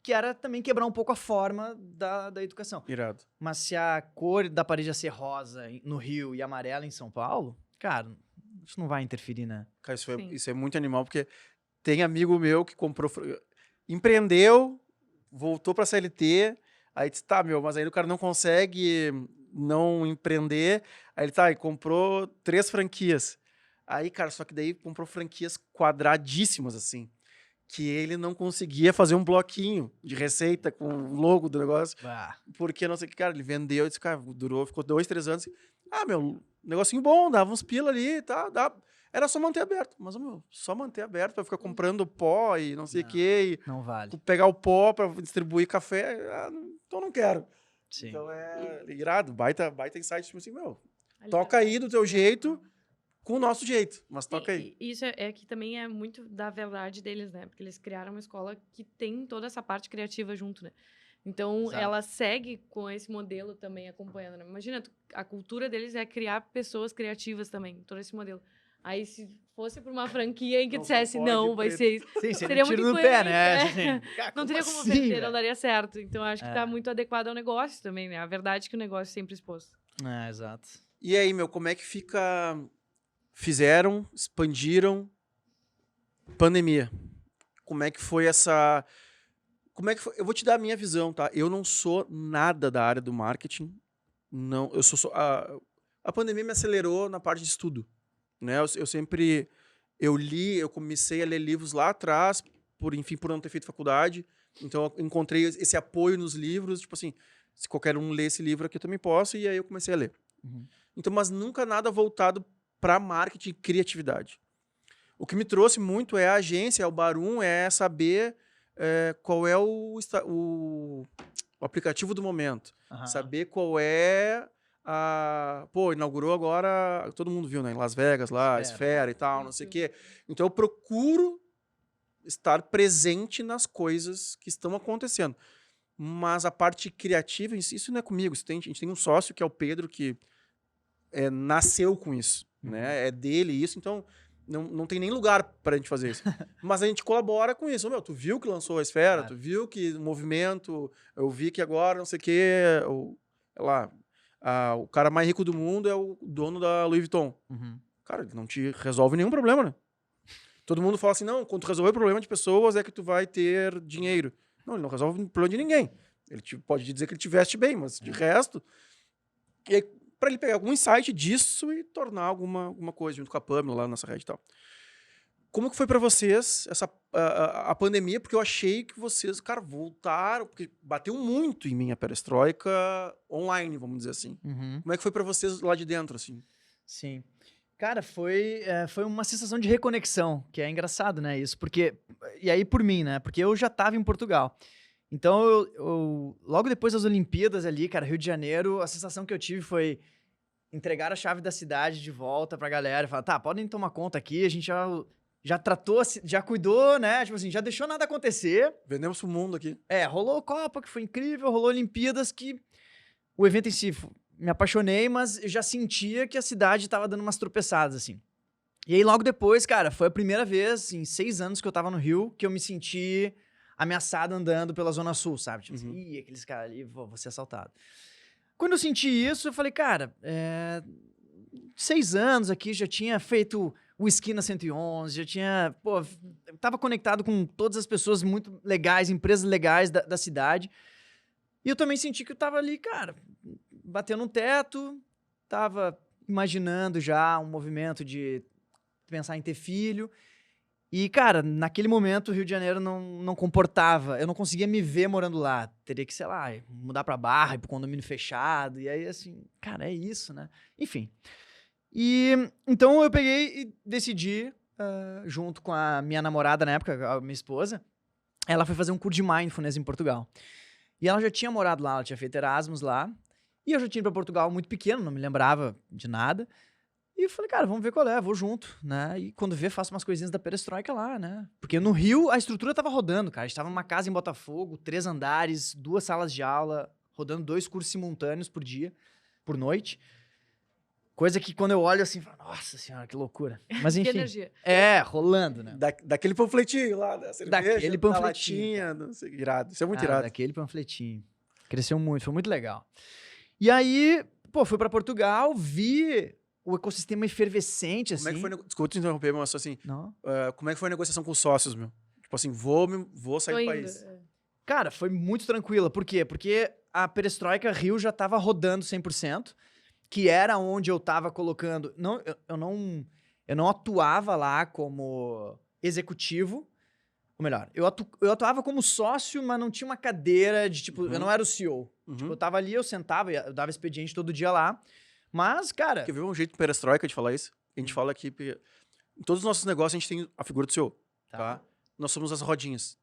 que era também quebrar um pouco a forma da educação.
Irado.
Mas se a cor da parede ia ser rosa no Rio e amarela em São Paulo, cara, isso não vai interferir, né?
Cara,
Sim.
isso é muito animal, porque tem amigo meu que empreendeu, voltou pra CLT, aí disse, tá, meu, mas aí o cara não consegue não empreender, aí ele tá, e comprou 3 franquias. Aí, cara, só que daí comprou franquias quadradíssimas, assim, que ele não conseguia fazer um bloquinho de receita com o logo do negócio, porque não sei o que, cara, ele vendeu, disse, cara, ficou 2, 3 anos, meu, negocinho bom, dava uns pila ali e tal, era só manter aberto, mas, meu, só manter aberto pra ficar comprando pó e não sei o que,
Não vale.
pegar o pó pra distribuir café, então não quero.
Sim.
Então é irado, baita insight, tipo assim, meu,
Ali
toca
tá.
aí do teu jeito, com o nosso jeito, mas toca aí.
E isso é que também é muito da verdade deles, né? Porque eles criaram uma escola que tem toda essa parte criativa junto, né? Então,
Exato.
ela segue com esse modelo também acompanhando, né? Imagina, a cultura deles é criar pessoas criativas também, todo esse modelo. Aí, se fosse para uma franquia em que
Não só
dissesse,
pode
não, vai
preto.
ser isso.
Sim,
Seria
seria um tiro
muito
no pé,
incoerente,
né?
é.
Assim, cara,
Não teria como
assim,
vender,
velho?
não daria certo. Então, acho que
É.
tá muito adequado ao negócio também, né? A verdade que o negócio sempre expôs.
É, exato.
E aí, meu, como é que fica... Fizeram, expandiram, pandemia. Como é que foi essa... Como é que foi? Eu vou te dar a minha visão, tá? Eu não sou nada da área do marketing. Não, eu sou só... A pandemia me acelerou na parte de estudo, né? Eu sempre... eu comecei a ler livros lá atrás, por não ter feito faculdade. Então, eu encontrei esse apoio nos livros. Tipo assim, se qualquer um ler esse livro aqui, eu também posso. E aí eu comecei a ler.
Uhum.
Então, mas nunca nada voltado para marketing e criatividade. O que me trouxe muito é a agência, é o Barum, é saber qual é o aplicativo do momento.
Aham.
Saber qual é a... Pô, inaugurou agora, todo mundo viu, né? Em Las Vegas lá, Esfera e tal, não sei o quê. Então eu procuro estar presente nas coisas que estão acontecendo. Mas a parte criativa, isso não é comigo. A gente tem um sócio, que é o Pedro, que nasceu com isso. Né? É dele isso, então não tem nem lugar pra gente fazer isso. Mas a gente colabora com isso. Meu, tu viu que lançou a Esfera, tu viu que o movimento, eu vi que agora não sei o quê, o cara mais rico do mundo é o dono da Louis Vuitton.
Uhum.
Cara, ele não te resolve nenhum problema, né? Todo mundo fala assim, não, quando tu resolver o problema de pessoas é que tu vai ter dinheiro. Não, ele não resolve o problema de ninguém. Ele pode dizer que ele te veste bem, mas de resto... E aí, para ele pegar algum insight disso e tornar alguma coisa junto com a Pamela lá na nossa rede e tal. Como que foi para vocês a pandemia? Porque eu achei que vocês, cara, voltaram, porque bateu muito em mim a perestroika online, vamos dizer assim.
Uhum.
Como é que foi para vocês lá de dentro, assim?
Sim. Cara, foi uma sensação de reconexão, que é engraçado, né, isso, porque... E aí por mim, né, porque eu já estava em Portugal. Então, eu logo depois das Olimpíadas ali, cara, Rio de Janeiro, a sensação que eu tive foi entregar a chave da cidade de volta pra galera e falar, tá, podem tomar conta aqui, a gente já tratou, já cuidou, né, tipo assim, já deixou nada acontecer.
Vendemos pro mundo aqui.
Rolou Copa, que foi incrível, rolou Olimpíadas, que o evento em si, me apaixonei, mas eu já sentia que a cidade tava dando umas tropeçadas, assim. E aí, logo depois, cara, foi a primeira vez em 6 anos que eu tava no Rio que eu me senti ameaçado andando pela Zona Sul, sabe? Tipo assim, ih, aqueles caras ali, vou ser assaltado. Quando eu senti isso, eu falei, cara, 6 anos aqui, já tinha feito o Esquina 111, já tinha, eu tava conectado com todas as pessoas muito legais, empresas legais da cidade. E eu também senti que eu tava ali, cara, batendo um teto, tava imaginando já um movimento de pensar em ter filho. E, cara, naquele momento o Rio de Janeiro não comportava, eu não conseguia me ver morando lá. Teria que, sei lá, mudar pra Barra, ir pro condomínio fechado. E aí, assim, cara, é isso, né? Enfim. E então eu peguei e decidi, junto com a minha namorada na época, a minha esposa, ela foi fazer um curso de mindfulness em Portugal. E ela já tinha morado lá, ela tinha feito Erasmus lá. E eu já tinha ido pra Portugal muito pequeno, não me lembrava de nada. E eu falei, cara, vamos ver qual é, vou junto, né? E quando vê, faço umas coisinhas da perestroika lá, né? Porque no Rio, a estrutura tava rodando, cara. A gente tava numa casa em Botafogo, 3 andares, 2 salas de aula, rodando 2 cursos simultâneos por dia, por noite. Coisa que quando eu olho assim, eu falo, nossa senhora, que loucura. Mas
Que
enfim,
energia.
rolando, né?
Daquele panfletinho lá, da cerveja,
Daquele
da
panfletinho,
latinha, não sei, irado. Isso é muito
Cara,
irado.
daquele panfletinho. Cresceu muito, foi muito legal. E aí, pô, fui pra Portugal, vi o ecossistema efervescente, assim.
Como é que foi, desculpa te interromper, mas só assim,
Não.
como é que foi a negociação com os sócios, meu? Tipo assim, vou sair
Tô
do
indo.
país.
Cara, foi muito tranquila. Por quê? Porque a Perestroika Rio já tava rodando 100%, que era onde eu tava colocando... Não, eu não atuava lá como executivo. Ou melhor, eu atuava como sócio, mas não tinha uma cadeira de, tipo... Eu não era o CEO.
Uhum.
Tipo, eu tava ali, eu sentava, eu dava expediente todo dia lá. Mas, cara...
Quer ver um jeito perestroika de falar isso? A gente fala aqui, porque em todos os nossos negócios a gente tem a figura do CEO, tá? Nós somos as rodinhas.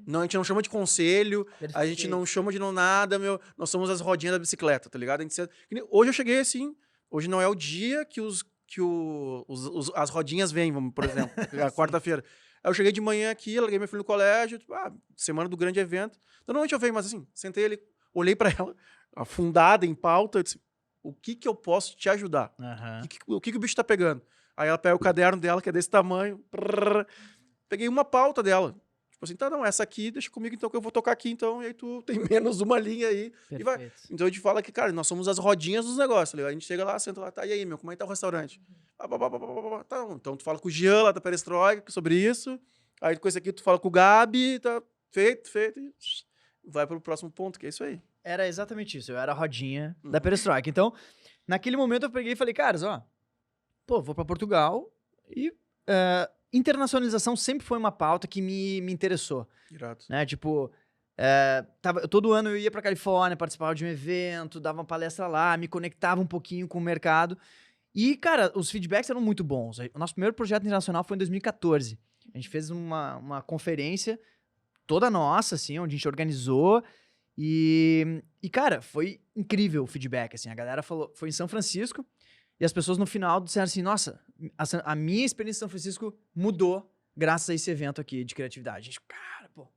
Não, a gente não chama de conselho, a gente não chama de não nada, meu. Nós somos as rodinhas da bicicleta, tá ligado? Hoje eu cheguei assim, hoje não é o dia que as rodinhas vêm, por exemplo, a quarta-feira. Aí eu cheguei de manhã aqui, larguei meu filho no colégio, tipo, semana do grande evento. Então, normalmente eu venho, mas assim, sentei ali, olhei pra ela, afundada em pauta, eu disse, o que eu posso te ajudar?
Aham.
O que o bicho tá pegando? Aí ela pega o caderno dela, que é desse tamanho, peguei uma pauta dela. Tipo assim, tá, não, essa aqui, deixa comigo então que eu vou tocar aqui, então, e aí tu tem menos uma linha aí. E vai.
Perfeito.
Então a gente fala que, cara, nós somos as rodinhas dos negócios, tá ligado? A gente chega lá, senta lá, tá, e aí, meu, como é que tá o restaurante? Tá, então tu fala com o Jean lá da Perestroika sobre isso, aí com esse aqui tu fala com o Gabi, tá feito, e vai pro próximo ponto, que é isso aí.
Era exatamente isso. Eu era a rodinha da Perestroika. Então, naquele momento eu peguei e falei, caras, ó, pô, vou pra Portugal e internacionalização sempre foi uma pauta que me interessou,
Irado.
né? Tipo, todo ano eu ia pra Califórnia, participava de um evento, dava uma palestra lá, me conectava um pouquinho com o mercado. E, cara, os feedbacks eram muito bons. O nosso primeiro projeto internacional foi em 2014. A gente fez uma conferência toda nossa, assim, onde a gente organizou. E, cara, foi incrível o feedback, assim. A galera falou... Foi em São Francisco. E as pessoas no final disseram assim, nossa, a minha experiência em São Francisco mudou graças a esse evento aqui de criatividade. A gente, cara, pô...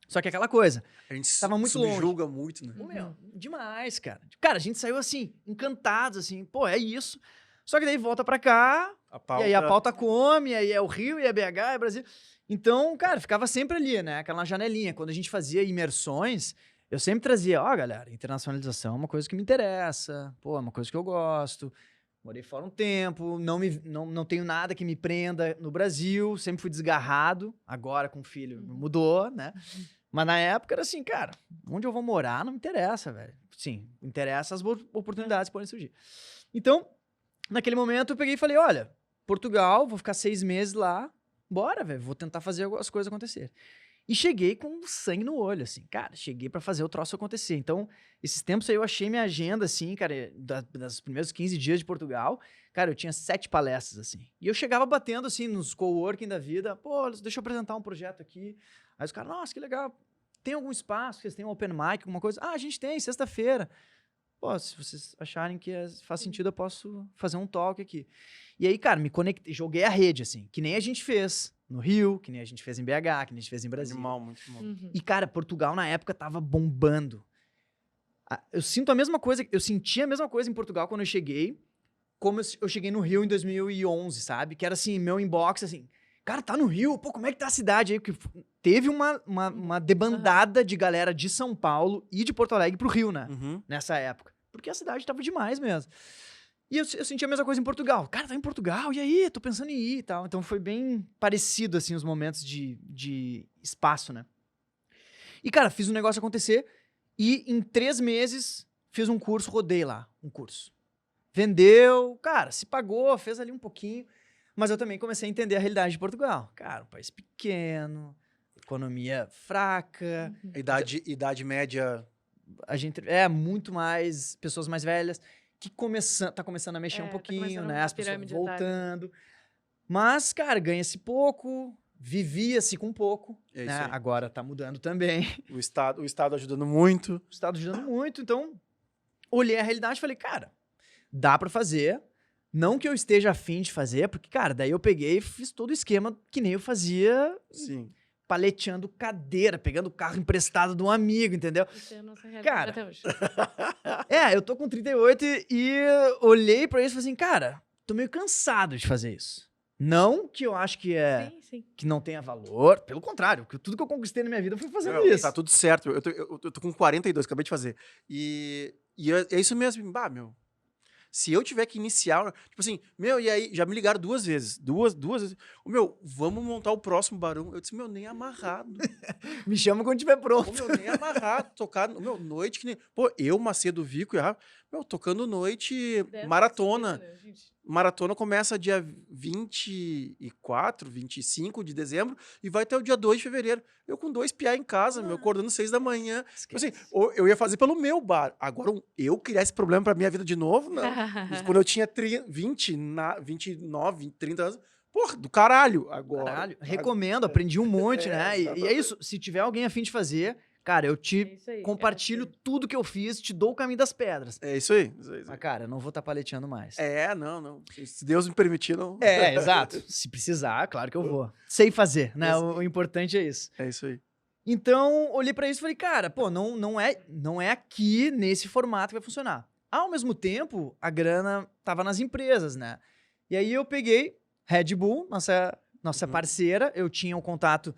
Só que aquela coisa,
A gente
tava muito longe.
subjuga muito, né?
Meu, demais, cara. Cara, a gente saiu assim, encantados, assim, pô, é isso. Só que daí volta pra cá, e aí a pauta come, aí é o Rio, e é BH, é Brasil. Então, cara, ficava sempre ali, né? Aquela janelinha. Quando a gente fazia imersões, eu sempre trazia, ó, galera, internacionalização é uma coisa que me interessa, pô, é uma coisa que eu gosto. Morei fora um tempo, não tenho nada que me prenda no Brasil, sempre fui desgarrado, agora com o filho mudou, né? Mas na época era assim, cara, onde eu vou morar não me interessa, velho. Sim, interessa as oportunidades que podem surgir. Então, naquele momento eu peguei e falei, olha, Portugal, vou ficar 6 meses lá, bora, velho, vou tentar fazer as coisas acontecerem. E cheguei com sangue no olho, assim, cara, cheguei pra fazer o troço acontecer. Então, esses tempos aí eu achei minha agenda, assim, cara, das primeiros 15 dias de Portugal, cara, eu tinha 7 palestras, assim. E eu chegava batendo, assim, nos coworking da vida, pô, deixa eu apresentar um projeto aqui. Aí os caras, nossa, que legal, tem algum espaço, vocês têm um open mic, alguma coisa? Ah, a gente tem, sexta-feira. Pô, se vocês acharem que faz sentido, eu posso fazer um talk aqui. E aí, cara, me conectei, joguei a rede, assim, que nem a gente fez no Rio, que nem a gente fez em BH, que nem a gente fez em Brasília.
Muito mal.
E, cara, Portugal na época tava bombando. Eu sinto a mesma coisa, eu senti a mesma coisa em Portugal quando eu cheguei, como eu cheguei no Rio em 2011, sabe? Que era assim, meu inbox, assim, cara, tá no Rio, pô, como é que tá a cidade aí? Porque teve uma debandada de galera de São Paulo e de Porto Alegre pro Rio, né? Nessa época. Porque a cidade tava demais mesmo. E eu senti a mesma coisa em Portugal. Cara, tá em Portugal, e aí? Tô pensando em ir e tal. Então foi bem parecido, assim, os momentos de espaço, né? E, cara, fiz o negócio acontecer e em 3 meses fiz um curso, rodei lá, um curso. Vendeu, cara, se pagou, fez ali um pouquinho. Mas eu também comecei a entender a realidade de Portugal. Cara, um país pequeno, economia fraca.
Idade média...
A gente muito mais pessoas mais velhas que tá começando a mexer um pouquinho, né? As pessoas voltando. Mas, cara, ganha-se pouco, vivia-se com pouco,
É isso
né?
aí.
Agora tá mudando também.
O Estado ajudando muito.
O Estado ajudando muito, então olhei a realidade e falei, cara, dá pra fazer. Não que eu esteja afim de fazer, porque, cara, daí eu peguei e fiz todo o esquema que nem eu fazia,
Sim.
paleteando cadeira, pegando carro emprestado de um amigo, entendeu?
Isso é a nossa realidade
Cara,
até hoje.
Eu tô com 38 e olhei pra isso e falei assim, cara, tô meio cansado de fazer isso. Não que eu acho que
Sim, sim.
que não tenha valor, pelo contrário, que tudo que eu conquistei na minha vida foi fazendo
Meu,
isso.
tá tudo certo. Eu tô com 42, acabei de fazer. E é isso mesmo. Bah, meu. Se eu tiver que iniciar, tipo assim, meu, e aí, já me ligaram 2 vezes. Duas vezes. Meu, vamos montar o próximo Barão. Eu disse, meu, nem amarrado.
Me chama quando tiver
Pô,
pronto.
meu, nem amarrado. Tocar, meu, noite que nem. Pô, eu, Macedo, Vico e a Rafa, meu, tocando noite, maratona. Maratona começa dia 24, 25 de dezembro e vai até o dia 2 de fevereiro. Eu com 2 piá em casa, meu, acordando 6 da manhã. Tipo assim, eu ia fazer pelo meu bar. Agora, eu criar esse problema pra minha vida de novo, não. Isso quando eu tinha 29, 30 anos, porra, do caralho. Agora.
Caralho, recomendo, aprendi um monte, né? E é isso, se tiver alguém a fim de fazer, cara, eu te
isso aí,
compartilho tudo que eu fiz, te dou o caminho das pedras.
É isso aí. Isso aí.
Mas, cara, eu não vou estar paleteando mais.
Não. Se Deus me permitir, não.
Exato. Se precisar, claro que eu vou. Sei fazer, né? O importante é isso.
É isso aí.
Então, olhei pra isso e falei, cara, pô, não é aqui nesse formato que vai funcionar. Ao mesmo tempo, a grana tava nas empresas, né? E aí eu peguei Red Bull, nossa parceira, eu tinha um contato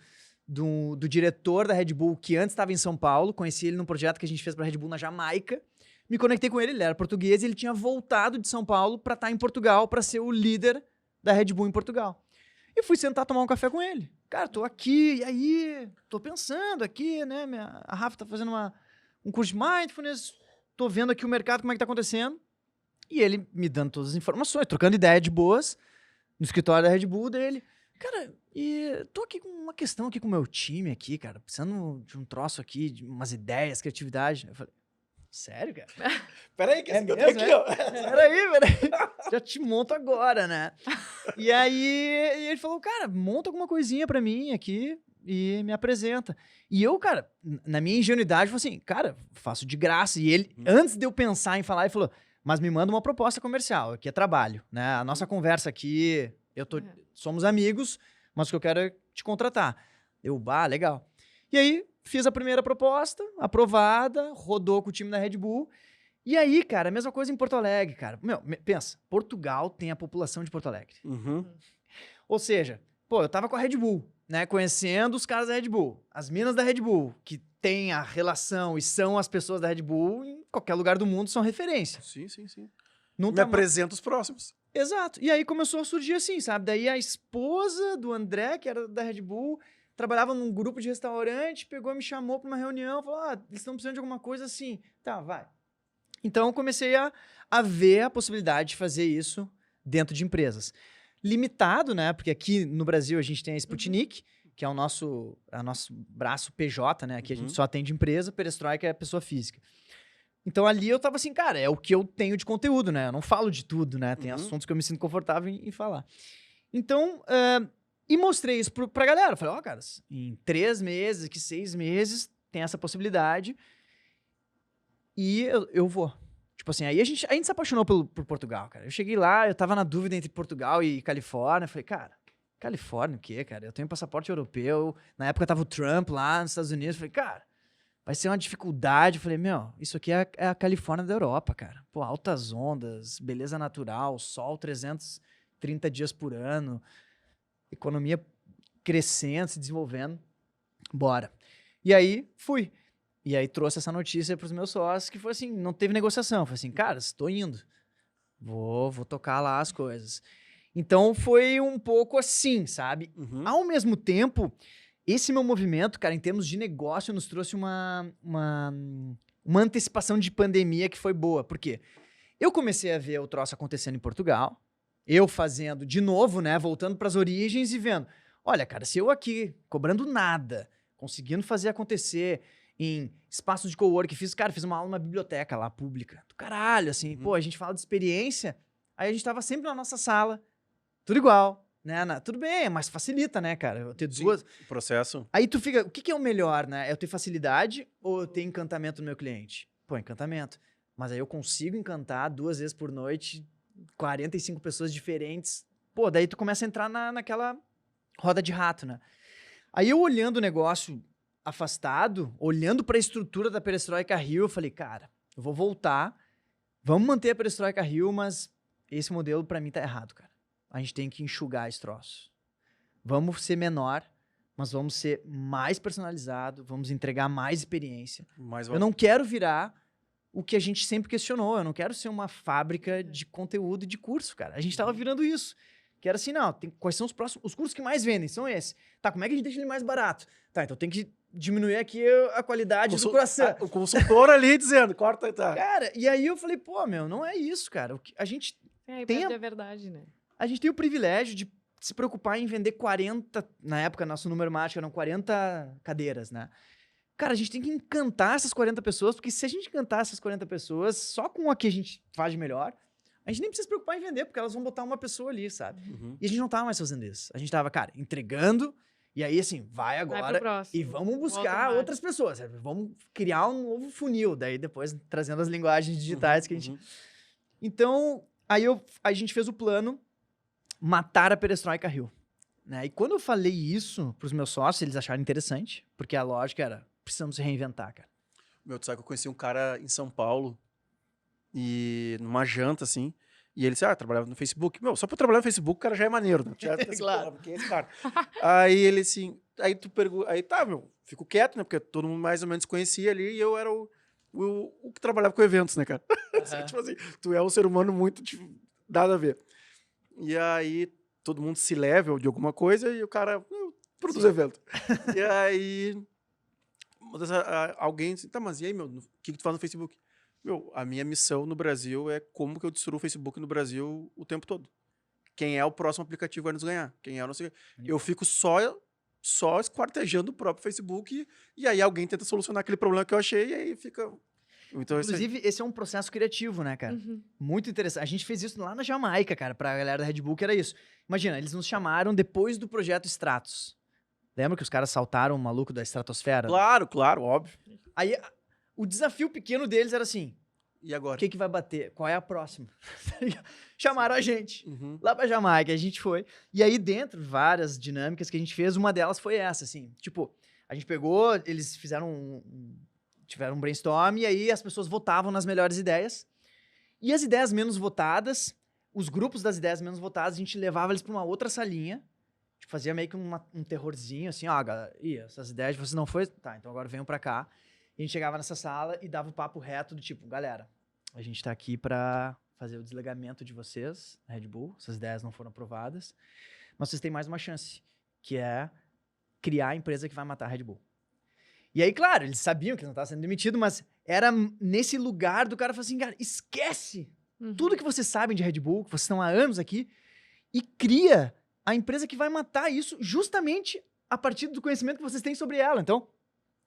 do diretor da Red Bull, que antes estava em São Paulo, conheci ele num projeto que a gente fez pra Red Bull na Jamaica, me conectei com ele, ele era português, e ele tinha voltado de São Paulo pra estar em Portugal, pra ser o líder da Red Bull em Portugal. E fui sentar tomar um café com ele. Cara, tô aqui, e aí? Tô pensando aqui, né? A Rafa tá fazendo um curso de Mindfulness, tô vendo aqui o mercado, como é que tá acontecendo. E ele me dando todas as informações, trocando ideia de boas, no escritório da Red Bull dele. Cara, e tô aqui com uma questão aqui com o meu time aqui, cara, precisando de um troço aqui, de umas ideias, criatividade. Eu falei, sério, cara?
Peraí, que
É
eu tô
mesmo,
aqui,
é?
ó.
Peraí. Já te monto agora, né? E aí ele falou, cara, monta alguma coisinha pra mim aqui e me apresenta. E eu, cara, na minha ingenuidade, falei assim, cara, faço de graça. E ele, antes de eu pensar em falar, ele falou, mas me manda uma proposta comercial, aqui é trabalho, né? A nossa conversa aqui, somos amigos, mas o que eu quero é te contratar. Eu, legal. E aí, fiz a primeira proposta, aprovada, rodou com o time da Red Bull. E aí, cara, a mesma coisa em Porto Alegre, cara. Meu, pensa, Portugal tem a população de Porto Alegre.
Uhum.
Ou seja, pô, eu tava com a Red Bull, né? Conhecendo os caras da Red Bull, as minas da Red Bull, que tem a relação e são as pessoas da Red Bull, em qualquer lugar do mundo são referência.
Sim.
Não
Me apresenta os próximos.
Exato. E aí começou a surgir assim, sabe? Daí a esposa do André, que era da Red Bull, trabalhava num grupo de restaurante, pegou e me chamou pra uma reunião, falou, eles estão precisando de alguma coisa assim. Tá, vai. Então eu comecei a ver a possibilidade de fazer isso dentro de empresas. Limitado, né? Porque aqui no Brasil a gente tem a Sputnik, que é o nosso braço PJ, né? Aqui a gente só atende empresa, Perestroika é pessoa física. Então ali eu tava assim, cara, é o que eu tenho de conteúdo, né? Eu não falo de tudo, né? Tem assuntos que eu me sinto confortável em falar. Então, e mostrei isso pra galera. Eu falei, cara, em 3 meses, aqui 6 meses, tem essa possibilidade. E eu vou. Tipo assim, aí a gente se apaixonou por Portugal, cara. Eu cheguei lá, eu tava na dúvida entre Portugal e Califórnia. Eu falei, cara, Califórnia o quê, cara? Eu tenho passaporte europeu. Na época tava o Trump lá nos Estados Unidos. Eu falei, cara, vai ser uma dificuldade. Eu falei, meu, isso aqui é a Califórnia da Europa, cara. Pô, altas ondas, beleza natural, sol 330 dias por ano, economia crescendo, se desenvolvendo. Bora. E aí, fui. E aí trouxe essa notícia pros meus sócios, que foi assim, não teve negociação. Foi assim, cara, estou indo. Vou tocar lá as coisas. Então foi um pouco assim, sabe? Ao mesmo tempo, esse meu movimento, cara, em termos de negócio, nos trouxe uma antecipação de pandemia que foi boa. Por quê? Eu comecei a ver o troço acontecendo em Portugal, eu fazendo de novo, né? Voltando pras origens e vendo. Olha, cara, se eu aqui, cobrando nada, conseguindo fazer acontecer em espaços de cowork, fiz uma aula numa biblioteca lá, pública. Do caralho, assim. Pô, a gente fala de experiência, aí a gente tava sempre na nossa sala, tudo igual, né? Tudo bem, mas facilita, né, cara? Eu ter
Sim.
duas...
O processo.
Aí tu fica, o que é o melhor, né? É eu ter facilidade ou eu ter encantamento no meu cliente? Pô, encantamento. Mas aí eu consigo encantar 2 vezes por noite 45 pessoas diferentes. Pô, daí tu começa a entrar naquela roda de rato, né? Aí eu olhando o negócio afastado, olhando pra estrutura da Perestroika Rio, eu falei, cara, eu vou voltar, vamos manter a Perestroika Rio, mas esse modelo pra mim tá errado, cara. A gente tem que enxugar esse troço. Vamos ser menor, mas vamos ser mais personalizado, vamos entregar mais experiência.
Mais
Eu não quero virar o que a gente sempre questionou. Eu não quero ser uma fábrica de conteúdo e de curso, cara. A gente tava virando isso. Que era assim, não, quais são os cursos que mais vendem? São esses. Tá, como é que a gente deixa ele mais barato? Tá, então tem que diminuir aqui a qualidade do croissant.
O consultor ali dizendo, corta aí, tá.
Cara, e aí eu falei, pô, meu, não é isso, cara. A gente
É,
Tem
perde a verdade, né?
tem o privilégio de se preocupar em vender 40, na época nosso número mágico eram 40 cadeiras, né? Cara, a gente tem que encantar essas 40 pessoas, porque se a gente encantar essas 40 pessoas só com a que a gente faz de melhor, a gente nem precisa se preocupar em vender, porque elas vão botar uma pessoa ali, sabe?
Uhum.
E a gente não tava mais fazendo isso. A gente tava, cara, entregando, e aí assim, vai
Vai
agora
pro próximo.
e vamos buscar
Automático.
outras pessoas, sabe? Vamos criar um novo funil, daí depois trazendo as linguagens digitais que a gente...
Uhum.
Então, aí a gente fez o plano matar a Perestroika Rio, né? E quando eu falei isso pros meus sócios, eles acharam interessante, porque a lógica era, precisamos se reinventar, cara.
Meu, tu sabe que eu conheci um cara em São Paulo, e numa janta, assim, e ele disse, trabalhava no Facebook. Meu, só pra eu trabalhar no Facebook, o cara já é maneiro, né? Já, assim,
Claro.
porra, quem é esse cara? Aí ele assim, aí tu pergunta, aí tá, meu, fico quieto, né? Porque todo mundo mais ou menos conhecia ali, e eu era o que trabalhava com eventos, né, cara? Tipo assim, tu é um ser humano muito, tipo, nada a ver. E aí, todo mundo se level de alguma coisa, e o cara produz evento. E aí, alguém disse, tá, mas e aí, meu, o que tu faz no Facebook? Meu, a minha missão no Brasil é como que eu destruo o Facebook no Brasil o tempo todo. Quem é o próximo aplicativo vai nos ganhar. Quem é o não sei o quê. Eu fico só esquartejando o próprio Facebook, e aí alguém tenta solucionar aquele problema que eu achei, e aí fica... Então,
Inclusive, esse é um processo criativo, né, cara?
Uhum.
Muito interessante. A gente fez isso lá na Jamaica, cara, pra galera da Red Bull, que era isso. Imagina, eles nos chamaram depois do projeto Stratos. Lembra que os caras saltaram o maluco da estratosfera?
Claro, óbvio.
Aí, o desafio pequeno deles era assim,
E
o
agora?
que vai bater? Qual é a próxima? Chamaram a gente.
Uhum.
Lá pra Jamaica, a gente foi. E aí, dentro, várias dinâmicas que a gente fez, uma delas foi essa, assim. Tipo, a gente pegou, eles fizeram tiveram um brainstorm, e aí as pessoas votavam nas melhores ideias. E as ideias menos votadas, os grupos das ideias menos votadas, a gente levava eles pra uma outra salinha, tipo, fazia meio que um terrorzinho, assim, ó, galera, essas ideias de vocês não foi? Tá, então agora venham pra cá. E a gente chegava nessa sala e dava o papo reto do tipo, galera, a gente tá aqui pra fazer o desligamento de vocês, Red Bull, essas ideias não foram aprovadas, mas vocês têm mais uma chance, que é criar a empresa que vai matar a Red Bull. E aí, claro, eles sabiam que não estava sendo demitido, mas era nesse lugar do cara falar assim, cara, esquece
Uhum.
tudo que vocês sabem de Red Bull, que vocês estão há anos aqui, e cria a empresa que vai matar isso justamente a partir do conhecimento que vocês têm sobre ela. Então,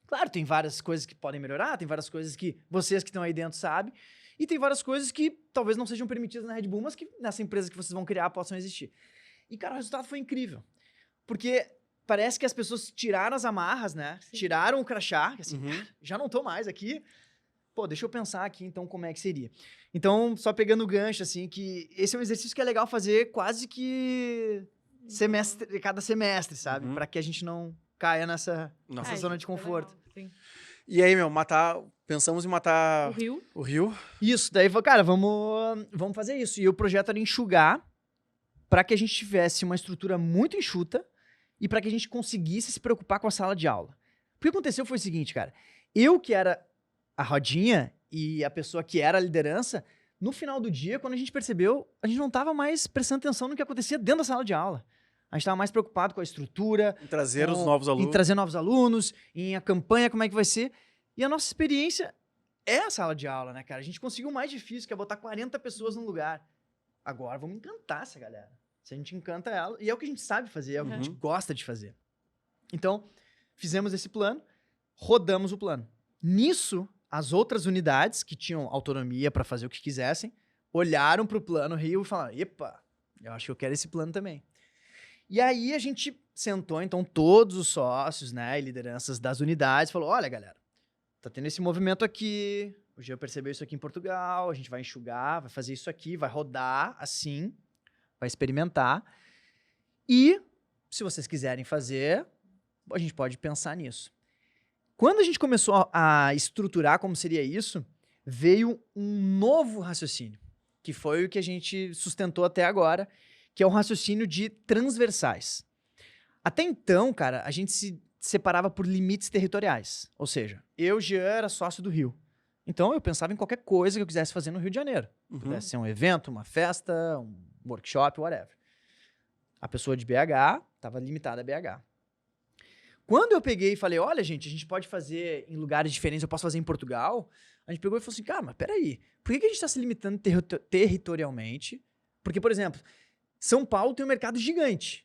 claro, tem várias coisas que podem melhorar, tem várias coisas que vocês que estão aí dentro sabem, e tem várias coisas que talvez não sejam permitidas na Red Bull, mas que nessa empresa que vocês vão criar possam existir. E, cara, o resultado foi incrível. Porque parece que as pessoas tiraram as amarras, né?
Sim.
Tiraram o crachá, que assim,
Uhum.
já não tô mais aqui. Pô, deixa eu pensar aqui, então, como é que seria. Então, só pegando o gancho, assim, que esse é um exercício que é legal fazer quase que cada semestre, sabe?
Uhum.
Pra que a gente não caia nessa
Nossa.
zona de conforto.
Sim.
E aí, meu, pensamos em matar
O Rio.
o Rio.
Isso, daí, cara, vamos fazer isso. E o projeto era enxugar pra que a gente tivesse uma estrutura muito enxuta e pra que a gente conseguisse se preocupar com a sala de aula. O que aconteceu foi o seguinte, cara. Eu que era a rodinha e a pessoa que era a liderança, no final do dia, quando a gente percebeu, a gente não estava mais prestando atenção no que acontecia dentro da sala de aula. A gente estava mais preocupado com a estrutura,
Em trazer os
com-
novos alunos.
em trazer novos alunos, em a campanha, como é que vai ser. E a nossa experiência é a sala de aula, né, cara? A gente conseguiu o mais difícil, que é botar 40 pessoas num lugar. Agora vamos encantar essa galera. Se a gente encanta ela, e é o que a gente sabe fazer, é o que a gente
Uhum.
gosta de fazer. Então, fizemos esse plano, rodamos o plano. Nisso, as outras unidades, que tinham autonomia para fazer o que quisessem, olharam para o plano Rio e falaram, epa, eu acho que eu quero esse plano também. E aí a gente sentou, então, todos os sócios, né, e lideranças das unidades, falou, olha, galera, tá tendo esse movimento aqui, o Jean percebeu isso aqui em Portugal, a gente vai enxugar, vai fazer isso aqui, vai rodar assim, vai experimentar. E, se vocês quiserem fazer, a gente pode pensar nisso. Quando a gente começou a estruturar como seria isso, veio um novo raciocínio, que foi o que a gente sustentou até agora, que é o raciocínio de transversais. Até então, cara, a gente se separava por limites territoriais. Ou seja, eu, Jean, era sócio do Rio. Então, eu pensava em qualquer coisa que eu quisesse fazer no Rio de Janeiro. Pudesse ser um evento, uma festa, um workshop, whatever. A pessoa de BH estava limitada a BH. Quando eu peguei e falei, olha, gente, a gente pode fazer em lugares diferentes, eu posso fazer em Portugal, a gente pegou e falou assim, cara, mas peraí, por que a gente está se limitando territorialmente? Porque, por exemplo, São Paulo tem um mercado gigante.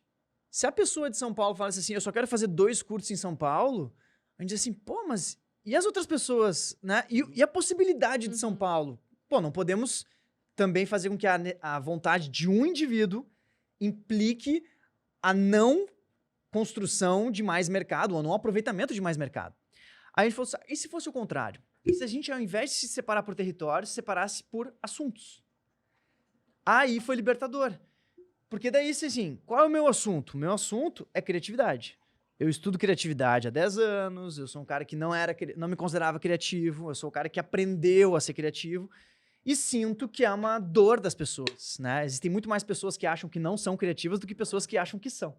Se a pessoa de São Paulo falasse assim, eu só quero fazer 2 cursos em São Paulo, a gente diz assim, pô, mas e as outras pessoas, né? E a possibilidade de São Paulo? Pô, não podemos também fazer com que a vontade de um indivíduo implique a não construção de mais mercado, ou não aproveitamento de mais mercado. Aí a gente falou assim, e se fosse o contrário? E se a gente, ao invés de se separar por território, se separasse por assuntos? Aí foi libertador. Porque daí, assim, qual é o meu assunto? O meu assunto é criatividade. Eu estudo criatividade há 10 anos, eu sou um cara que não me considerava criativo, eu sou um cara que aprendeu a ser criativo e sinto que é uma dor das pessoas, né? Existem muito mais pessoas que acham que não são criativas do que pessoas que acham que são.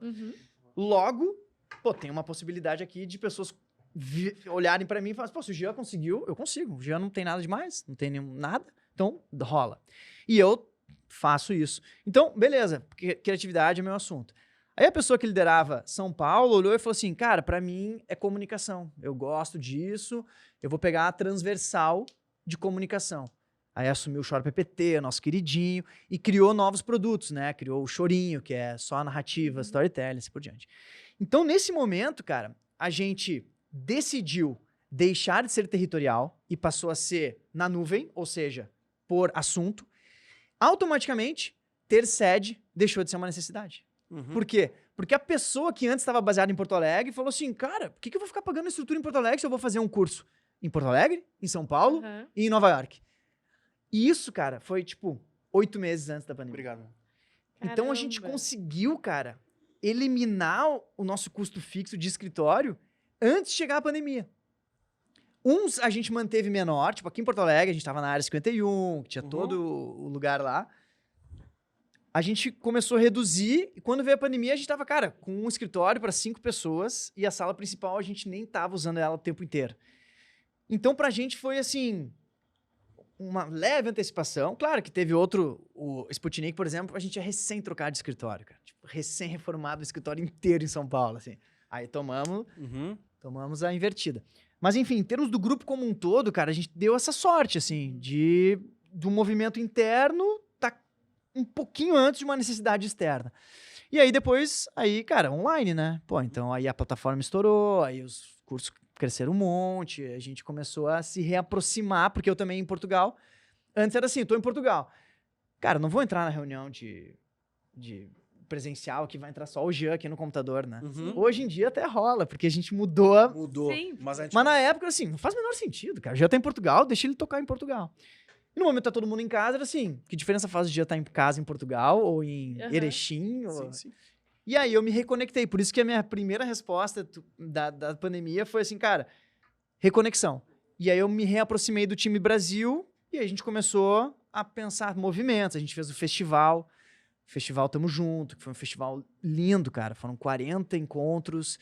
Logo, pô, tem uma possibilidade aqui de pessoas olharem pra mim e falarem, pô, se o Jean conseguiu, eu consigo. O Jean não tem nada demais, não tem nada, então rola. E eu faço isso. Então, beleza, porque criatividade é meu assunto. Aí a pessoa que liderava São Paulo olhou e falou assim, cara, pra mim é comunicação. Eu gosto disso, eu vou pegar a transversal de comunicação. Aí assumiu o Chora PPT, nosso queridinho, e criou novos produtos, né? Criou o Chorinho, que é só narrativa, storytelling, assim por diante. Então, nesse momento, cara, a gente decidiu deixar de ser territorial e passou a ser na nuvem, ou seja, por assunto. Automaticamente, ter sede deixou de ser uma necessidade. Por quê? Porque a pessoa que antes estava baseada em Porto Alegre falou assim, cara, por que eu vou ficar pagando estrutura em Porto Alegre se eu vou fazer um curso em Porto Alegre, em São Paulo e em Nova York? E isso, cara, foi tipo 8 meses antes da pandemia.
Obrigado.
Então a gente conseguiu, cara, eliminar o nosso custo fixo de escritório antes de chegar a pandemia. Uns a gente manteve menor, tipo aqui em Porto Alegre, a gente tava na área 51, que tinha todo o lugar lá. A gente começou a reduzir e quando veio a pandemia a gente tava, cara, com um escritório para 5 pessoas e a sala principal a gente nem tava usando ela o tempo inteiro. Então pra gente foi assim, uma leve antecipação. Claro que teve outro, o Sputnik, por exemplo, a gente é recém-trocado de escritório, cara. Tipo, recém-reformado o escritório inteiro em São Paulo, assim. Aí tomamos a invertida. Mas, enfim, em termos do grupo como um todo, cara, a gente deu essa sorte, assim, do movimento interno tá um pouquinho antes de uma necessidade externa. E aí, depois, cara, online, né? Pô, então aí a plataforma estourou, aí os cursos cresceram um monte, a gente começou a se reaproximar, porque eu também em Portugal, antes era assim, tô em Portugal. Cara, não vou entrar na reunião de presencial que vai entrar só o Jean aqui no computador, né? Hoje em dia até rola, porque a gente mudou.
Mudou.
Sim.
Mas
na época, assim, não faz o menor sentido, cara. O Jean tá em Portugal, deixa ele tocar em Portugal. E no momento tá todo mundo em casa, era assim, que diferença faz o Jean estar em casa em Portugal ou em Erechim? Ou...
Sim.
E aí eu me reconectei, por isso que a minha primeira resposta da pandemia foi assim, cara, reconexão. E aí eu me reaproximei do time Brasil e aí a gente começou a pensar movimentos, a gente fez o festival Tamo Junto, que foi um festival lindo, cara, foram 40 encontros,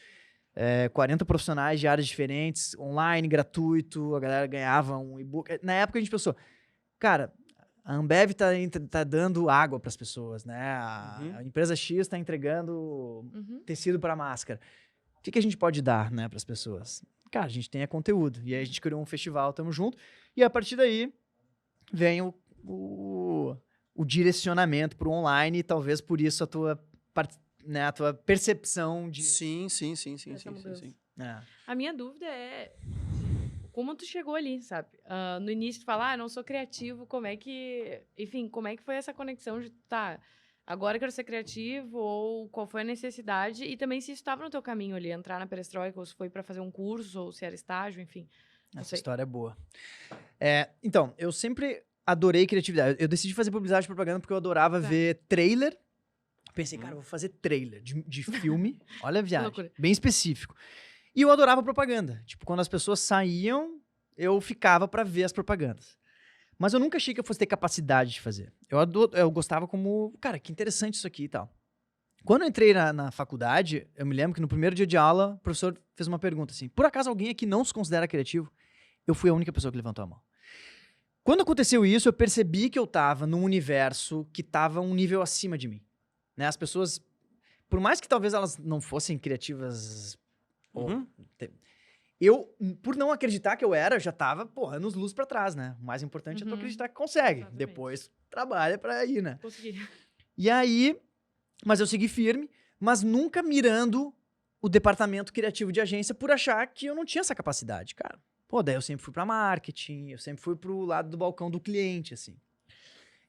40 profissionais de áreas diferentes, online, gratuito, a galera ganhava um e-book. Na época a gente pensou, cara, a Ambev tá dando água para as pessoas, né? A empresa X está entregando tecido para máscara. O que a gente pode dar, né, para as pessoas? Cara, a gente tem conteúdo. E aí a gente criou um festival, Tamo Junto. E a partir daí vem o direcionamento para o online e talvez por isso a tua percepção de...
Sim.
A minha dúvida é como tu chegou ali, sabe? No início tu fala, não sou criativo, como é que... Enfim, como é que foi essa conexão de, agora eu quero ser criativo, ou qual foi a necessidade, e também se isso estava no teu caminho ali, entrar na perestroika, ou se foi para fazer um curso, ou se era estágio, enfim. Não
Essa
sei.
história é boa. Então, eu sempre adorei criatividade. Eu decidi fazer publicidade e propaganda porque eu adorava
Tá.
ver trailer. Pensei, cara, eu vou fazer trailer de filme. Olha a viagem.
loucura.
Bem específico. E eu adorava propaganda. Tipo, quando as pessoas saíam, eu ficava pra ver as propagandas. Mas eu nunca achei que eu fosse ter capacidade de fazer. Eu gostava como, cara, que interessante isso aqui e tal. Quando eu entrei na faculdade, eu me lembro que no primeiro dia de aula, o professor fez uma pergunta assim: por acaso alguém aqui não se considera criativo? Eu fui a única pessoa que levantou a mão. Quando aconteceu isso, eu percebi que eu tava num universo que tava um nível acima de mim. Né? As pessoas, por mais que talvez elas não fossem criativas,
Uhum.
eu, por não acreditar que eu era, já tava, anos-luz pra trás, né? O mais importante é tu
Uhum.
acreditar que consegue.
Exatamente.
Depois trabalha pra ir, né?
Consegui.
E aí, mas eu segui firme, mas nunca mirando o departamento criativo de agência por achar que eu não tinha essa capacidade, cara. Daí eu sempre fui pra marketing, eu sempre fui pro lado do balcão do cliente, assim.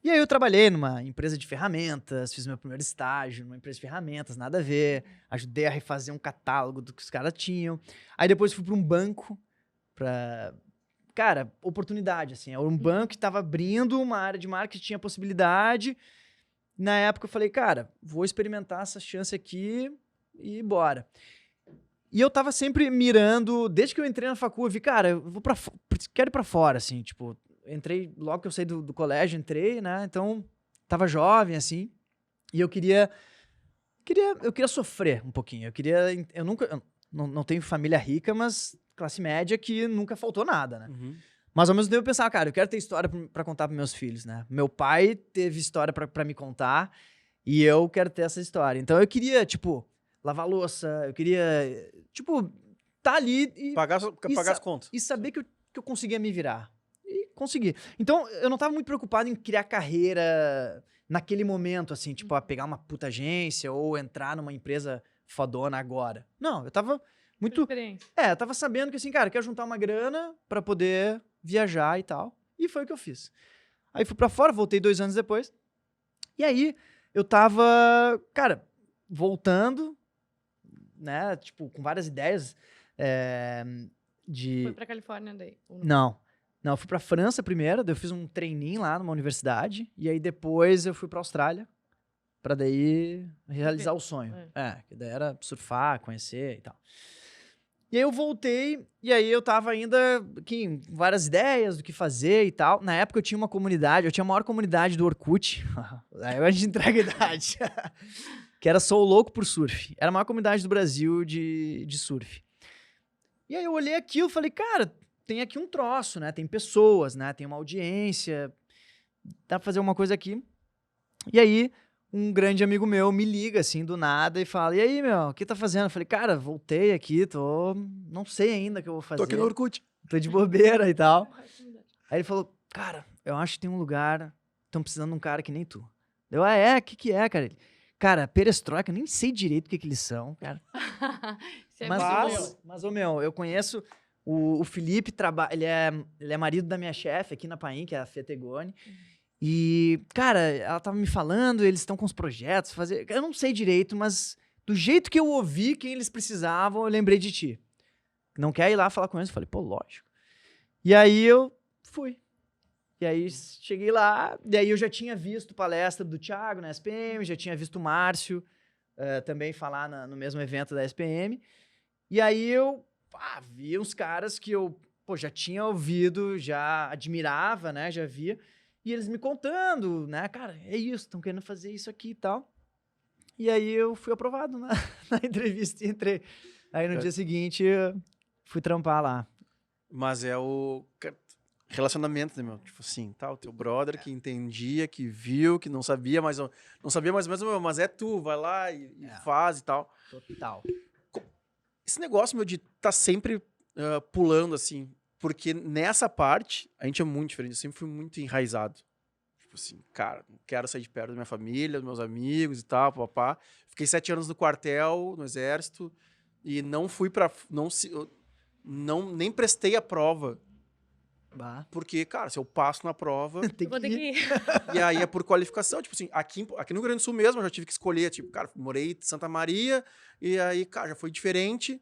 E aí eu trabalhei numa empresa de ferramentas, fiz meu primeiro estágio numa empresa de ferramentas, nada a ver. Ajudei a refazer um catálogo do que os caras tinham. Aí depois fui pra um banco, cara, oportunidade, assim. Era um banco que tava abrindo uma área de marketing, tinha possibilidade. Na época eu falei, cara, vou experimentar essa chance aqui e bora. E eu tava sempre mirando, desde que eu entrei na facul, eu vi, cara, eu vou quero ir pra fora, assim, tipo, entrei, logo que eu saí do colégio, entrei, né, então, tava jovem, assim, e eu queria sofrer um pouquinho, eu não tenho família rica, mas classe média que nunca faltou nada, né.
Uhum.
Mas ao mesmo tempo eu pensava, cara, eu quero ter história pra contar pros meus filhos, né. Meu pai teve história pra me contar e eu quero ter essa história. Então eu queria, tipo, lavar louça, eu queria, tipo, tá ali e
Pagar
sa-
as contas.
e saber que eu conseguia me virar. E consegui. Então, eu não tava muito preocupado em criar carreira naquele momento, assim, tipo, pegar uma puta agência ou entrar numa empresa fodona agora. Não, eu tava muito...
Experiência.
eu tava sabendo que, assim, cara, eu quero juntar uma grana pra poder viajar e tal. E foi o que eu fiz. Aí fui pra fora, voltei 2 anos depois. E aí, eu tava, cara, voltando, né, tipo, com várias ideias de...
Foi pra Califórnia daí. ou
Não, eu fui pra França primeiro, daí eu fiz um treininho lá numa universidade, e aí depois eu fui pra Austrália, pra daí realizar o sonho. Que daí era surfar, conhecer e tal. E aí eu voltei, e aí eu tava ainda com várias ideias do que fazer e tal. Na época eu tinha uma comunidade, eu tinha a maior comunidade do Orkut, aí a gente entrega a idade, que era Sou Louco por Surf. Era a maior comunidade do Brasil de surf. E aí eu olhei aquilo e falei, cara, tem aqui um troço, né? Tem pessoas, né? Tem uma audiência, dá pra fazer uma coisa aqui. E aí, um grande amigo meu me liga, assim, do nada e fala, e aí, meu, o que tá fazendo? Eu falei, cara, voltei aqui, não sei ainda o que eu vou fazer.
Tô aqui no Orkut.
Tô de bobeira e tal. Aí ele falou, cara, eu acho que tem um lugar, estão precisando de um cara que nem tu. Eu, o que é, cara? Ele, cara, perestroika, eu nem sei direito o que eles são, cara.
Isso é
Mas,
muito bom.
meu, eu conheço o Felipe, ele é marido da minha chefe aqui na Paim, que é a Fê Tegoni. E, cara, ela tava me falando, eles estão com os projetos, eu não sei direito, mas do jeito que eu ouvi quem eles precisavam, eu lembrei de ti. Não quer ir lá falar com eles? Eu falei, pô, lógico. E aí eu fui. E aí cheguei lá, e aí eu já tinha visto palestra do Thiago na SPM, já tinha visto o Márcio também falar no mesmo evento da SPM. E aí eu vi uns caras que eu já tinha ouvido, já admirava, né? Já via. E eles me contando, né? Cara, é isso, estão querendo fazer isso aqui e tal. E aí eu fui aprovado na entrevista e entrei. Aí no dia seguinte eu fui trampar lá.
Mas é o relacionamento, né, meu? Tipo assim, tá, o teu brother que entendia, que viu, que não sabia mais ou menos, mas é tu, vai lá e faz e tal.
Total.
Esse negócio, meu, de tá sempre pulando, assim, porque nessa parte, a gente é muito diferente, eu sempre fui muito enraizado. Tipo assim, cara, não quero sair de perto da minha família, dos meus amigos e tal, papá. Fiquei 7 anos no quartel, no exército, e não fui pra... nem prestei a prova
Bah.
Porque, cara, se eu passo na prova,
Tem
Eu vou ter
que
que
ir.
ir.
e aí é por qualificação. Tipo assim, aqui no Rio Grande do Sul mesmo, eu já tive que escolher. Tipo, cara, morei em Santa Maria, e aí, cara, já foi diferente.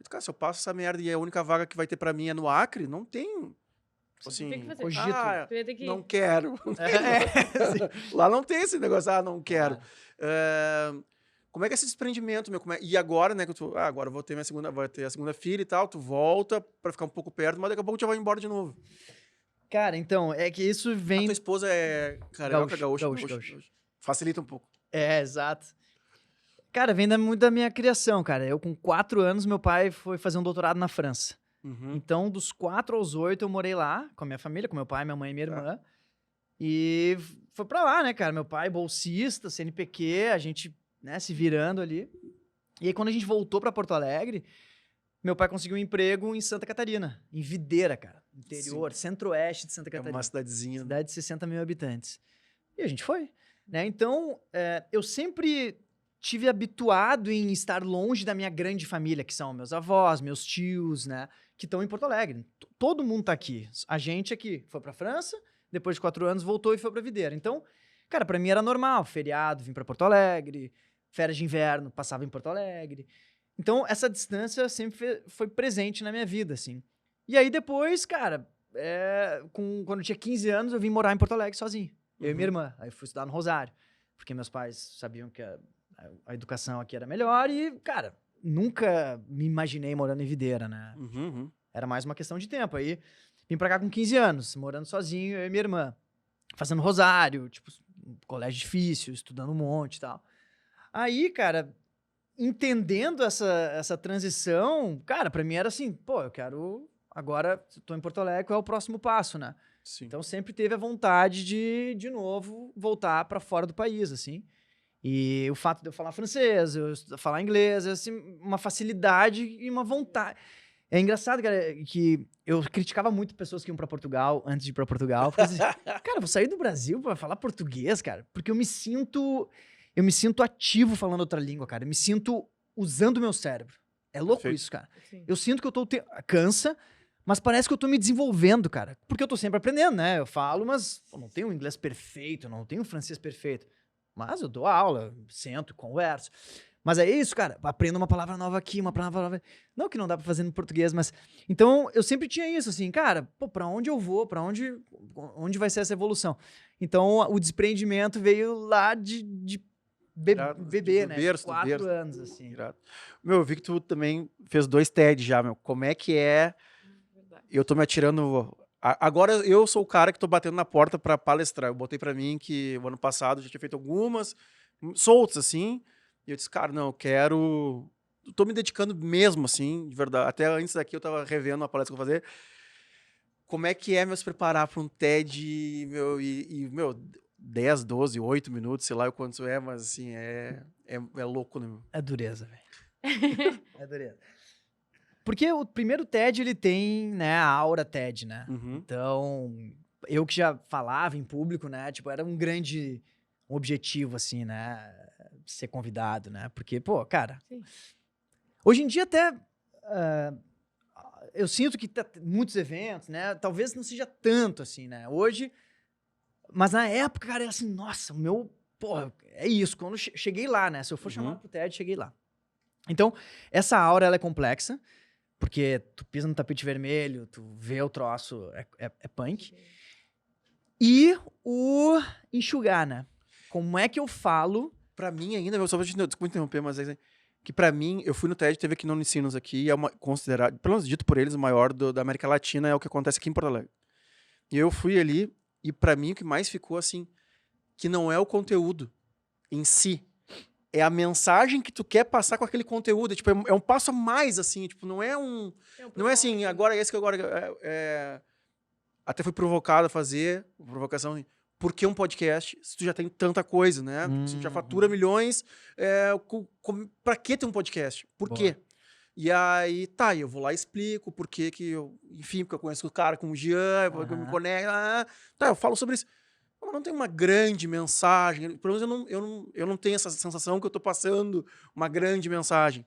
Cara, se eu passo essa merda e a única vaga que vai ter pra mim é no Acre, não tem. Tipo assim,
Tem que fazer.
Cogito.
Tu ia ter que ir.
não quero.
Sim.
Lá não tem esse negócio, não quero.
Claro.
Como é que é esse desprendimento, meu? E agora, né, que agora eu vou ter vou ter a segunda filha e tal, tu volta pra ficar um pouco perto, mas daqui a pouco tu já vai embora de novo.
Cara, então, é que isso
A
vem...
tua esposa é carioca, gaúcha?
Gaúcha.
Facilita um pouco.
É, exato. Cara, vem muito da minha criação, cara. Eu, com 4 anos, meu pai foi fazer um doutorado na França.
Uhum.
Então, dos 4 aos 8, eu morei lá com a minha família, com meu pai, minha mãe e minha
Tá.
irmã. E foi pra lá, né, cara? Meu pai, bolsista, CNPq, a gente, né, se virando ali. E aí, quando a gente voltou pra Porto Alegre, meu pai conseguiu um emprego em Santa Catarina, em Videira, cara. Interior, centro-oeste de Santa
É
Catarina.
uma cidadezinha.
Cidade de 60 mil habitantes. E a gente foi, né? Então, eu sempre tive habituado em estar longe da minha grande família, que são meus avós, meus tios, né? Que estão em Porto Alegre. Todo mundo tá aqui. A gente aqui foi pra França, depois de 4 anos voltou e foi pra Videira. Então, cara, pra mim era normal. Feriado, vim pra Porto Alegre. Férias de inverno, passava em Porto Alegre. Então, essa distância sempre foi presente na minha vida, assim. E aí depois, cara, quando eu tinha 15 anos, eu vim morar em Porto Alegre sozinho. Eu e minha irmã. Aí eu fui estudar no Rosário. Porque meus pais sabiam que a educação aqui era melhor e, cara, nunca me imaginei morando em Videira, né?
Uhum.
Era mais uma questão de tempo. Aí vim pra cá com 15 anos, morando sozinho, eu e minha irmã. Fazendo Rosário, tipo, colégio difícil, estudando um monte e tal. Aí, cara, entendendo essa transição, cara, pra mim era assim, pô, eu quero... Agora, tô em Porto Alegre, qual é o próximo passo, né?
Sim.
Então sempre teve a vontade de novo, voltar pra fora do país, assim. E o fato de eu falar francês, eu falar inglês, assim, uma facilidade e uma vontade. É engraçado, cara, que eu criticava muito pessoas que iam pra Portugal antes de ir pra Portugal. Porque, assim, cara, eu vou sair do Brasil pra falar português, cara, porque eu me sinto ativo falando outra língua, cara. Eu me sinto usando o meu cérebro. É louco
Perfeito.
isso, cara.
Sim.
Eu sinto que eu tô... Cansa, mas parece que eu tô me desenvolvendo, cara. Porque eu tô sempre aprendendo, né? Eu falo, mas eu não tenho um inglês perfeito, eu não tenho um francês perfeito. Mas eu dou aula, sento, converso. Mas é isso, cara. Aprendo uma palavra nova aqui, uma palavra nova... Não que não dá pra fazer no português, mas... Então, eu sempre tinha isso, assim, cara, pô, pra onde eu vou? Pra onde vai ser essa evolução? Então, o desprendimento veio lá de bebê, né?
berço,
4 anos, assim.
Irado. Meu, eu vi que tu também fez 2 TED já, meu. Como é que é?
Verdade.
Eu tô me atirando... Agora eu sou o cara que tô batendo na porta pra palestrar. Eu botei pra mim que o ano passado eu já tinha feito algumas, soltas, assim. E eu disse, cara, não, eu quero... Eu tô me dedicando mesmo, assim, de verdade. Até antes daqui eu tava revendo a palestra que eu vou fazer. Como é que é, meu, se preparar pra um TED, meu, meu, 10, 12, 8 minutos, sei lá o quanto é, mas assim, é louco, né, meu?
É dureza, velho. É dureza. Porque o primeiro TED, ele tem, né, a aura TED, né?
Uhum.
Então, eu que já falava em público, né? Tipo, era um objetivo, assim, né? Ser convidado, né? Porque, pô, cara...
Sim.
Hoje em dia até... eu sinto que tá muitos eventos, né? Talvez não seja tanto, assim, né? Hoje... Mas na época, cara, era assim, nossa, o meu... Porra, é isso. Quando eu cheguei lá, né? Se eu for chamado pro TED, cheguei lá. Então, essa aura, ela é complexa. Porque tu pisa no tapete vermelho, tu vê o troço, é punk. E o enxugar, né? Como é que eu falo...
Pra mim ainda, meu, só vou te desculpa interromper, mas é que pra mim, eu fui no TED, teve aqui no Unicinos aqui, e é considerado, pelo menos dito por eles, o maior da América Latina, é o que acontece aqui em Porto Alegre. E eu fui ali, e pra mim o que mais ficou assim, que não é o conteúdo em si, é a mensagem que tu quer passar com aquele conteúdo. Tipo, é um passo a mais, assim. Tipo, não é um... Não é assim, agora esse que agora... Até fui provocado a fazer, provocação... Por que um podcast se tu já tem tanta coisa, né? Se tu já fatura milhões, pra que ter um podcast? Por
Boa.
quê? E aí, tá, eu vou lá e explico por que eu... Enfim, porque eu conheço o cara como o Jean, porque eu me conecto... Tá, eu falo sobre isso. Mas não tem uma grande mensagem. Pelo menos eu não tenho essa sensação que eu tô passando uma grande mensagem.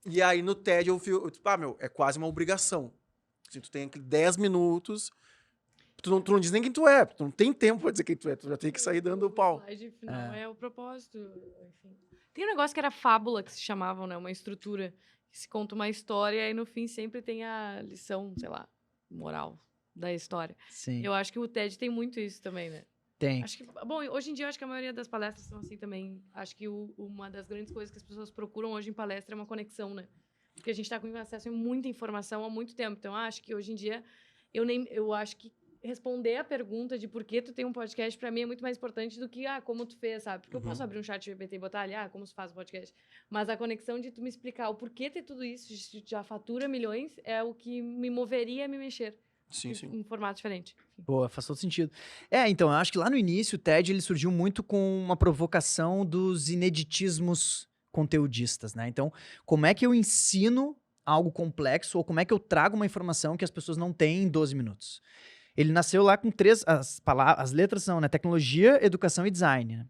E aí, no TED, eu fico... meu, é quase uma obrigação. Assim, tu tem aqui 10 minutos Tu não diz nem quem tu é, tu não tem tempo pra dizer quem tu é, tu já tem que sair dando o pau.
O slide final é o propósito, enfim. Tem um negócio que era fábula, que se chamavam, né? Uma estrutura, que se conta uma história e no fim sempre tem a lição, sei lá, moral da história.
Sim,
Eu acho que o TED tem muito isso também, né?
tem.
Acho que, bom, hoje em dia eu acho que a maioria das palestras são assim também. Acho que uma das grandes coisas que as pessoas procuram hoje em palestra é uma conexão, né? Porque a gente está com acesso a muita informação há muito tempo. Então, acho que hoje em dia, eu acho que responder a pergunta de por que tu tem um podcast, para mim, é muito mais importante do que, como tu fez, sabe? Porque eu posso abrir um chat GPT e botar ali, como se faz um podcast. Mas a conexão de tu me explicar o porquê ter tudo isso, já fatura milhões, é o que me moveria a me mexer.
Sim, sim.
Em formato diferente.
Boa, faz todo sentido. Então, eu acho que lá no início o TED ele surgiu muito com uma provocação dos ineditismos conteudistas, né? Então, como é que eu ensino algo complexo ou como é que eu trago uma informação que as pessoas não têm em 12 minutos? Ele nasceu lá com as letras são, né? Tecnologia, educação e design. Né?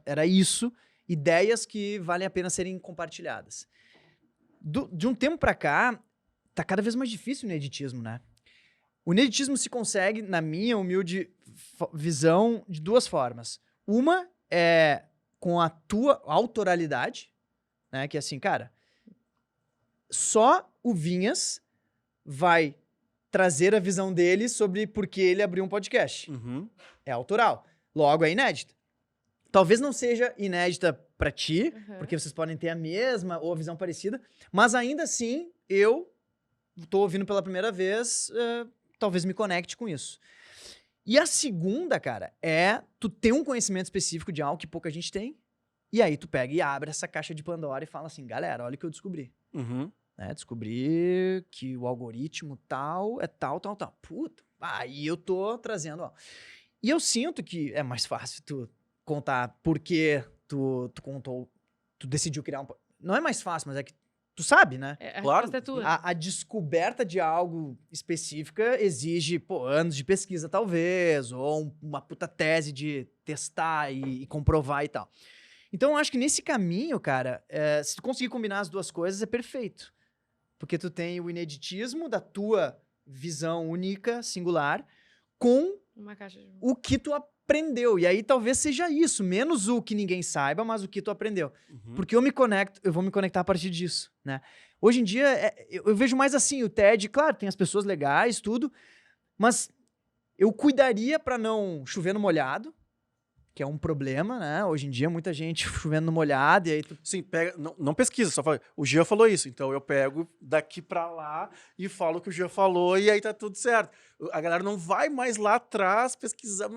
Era isso, ideias que valem a pena serem compartilhadas. De um tempo pra cá, tá cada vez mais difícil o ineditismo, né? O ineditismo se consegue, na minha humilde visão, de duas formas. Uma é com a tua autoralidade, né? Que é assim, cara, só o Vinhas vai trazer a visão dele sobre por que ele abriu um podcast.
Uhum.
É autoral. Logo, é inédita. Talvez não seja inédita pra ti, porque vocês podem ter a mesma ou a visão parecida, mas ainda assim, eu tô ouvindo pela primeira vez, talvez me conecte com isso. E a segunda, cara, é tu ter um conhecimento específico de algo que pouca gente tem, e aí tu pega e abre essa caixa de Pandora e fala assim, galera, olha o que eu descobri.
Uhum.
Descobri que o algoritmo tal é tal. Puta, aí eu tô trazendo, ó. E eu sinto que é mais fácil tu contar por que tu decidiu criar um... Não é mais fácil, mas é que tu sabe, né?
A
Claro.
resposta é tua.
A descoberta de algo específica exige, anos de pesquisa, talvez, ou uma puta tese de testar e comprovar e tal. Então, eu acho que nesse caminho, cara, se tu conseguir combinar as duas coisas, é perfeito. Porque tu tem o ineditismo da tua visão única, singular, com
Uma caixa de...
o que tu aprendeu. E aí talvez seja isso, menos o que ninguém saiba, mas o que tu aprendeu.
Uhum.
Porque eu vou me conectar a partir disso, né? Hoje em dia, eu vejo mais assim, o TED, claro, tem as pessoas legais, tudo, mas eu cuidaria pra não chover no molhado, que é um problema, né? Hoje em dia, muita gente chovendo no molhado, e aí tu...
Sim, pega, não pesquisa, só fala. O Jean falou isso, então eu pego daqui pra lá e falo o que o Jean falou e aí tá tudo certo. A galera não vai mais lá atrás pesquisar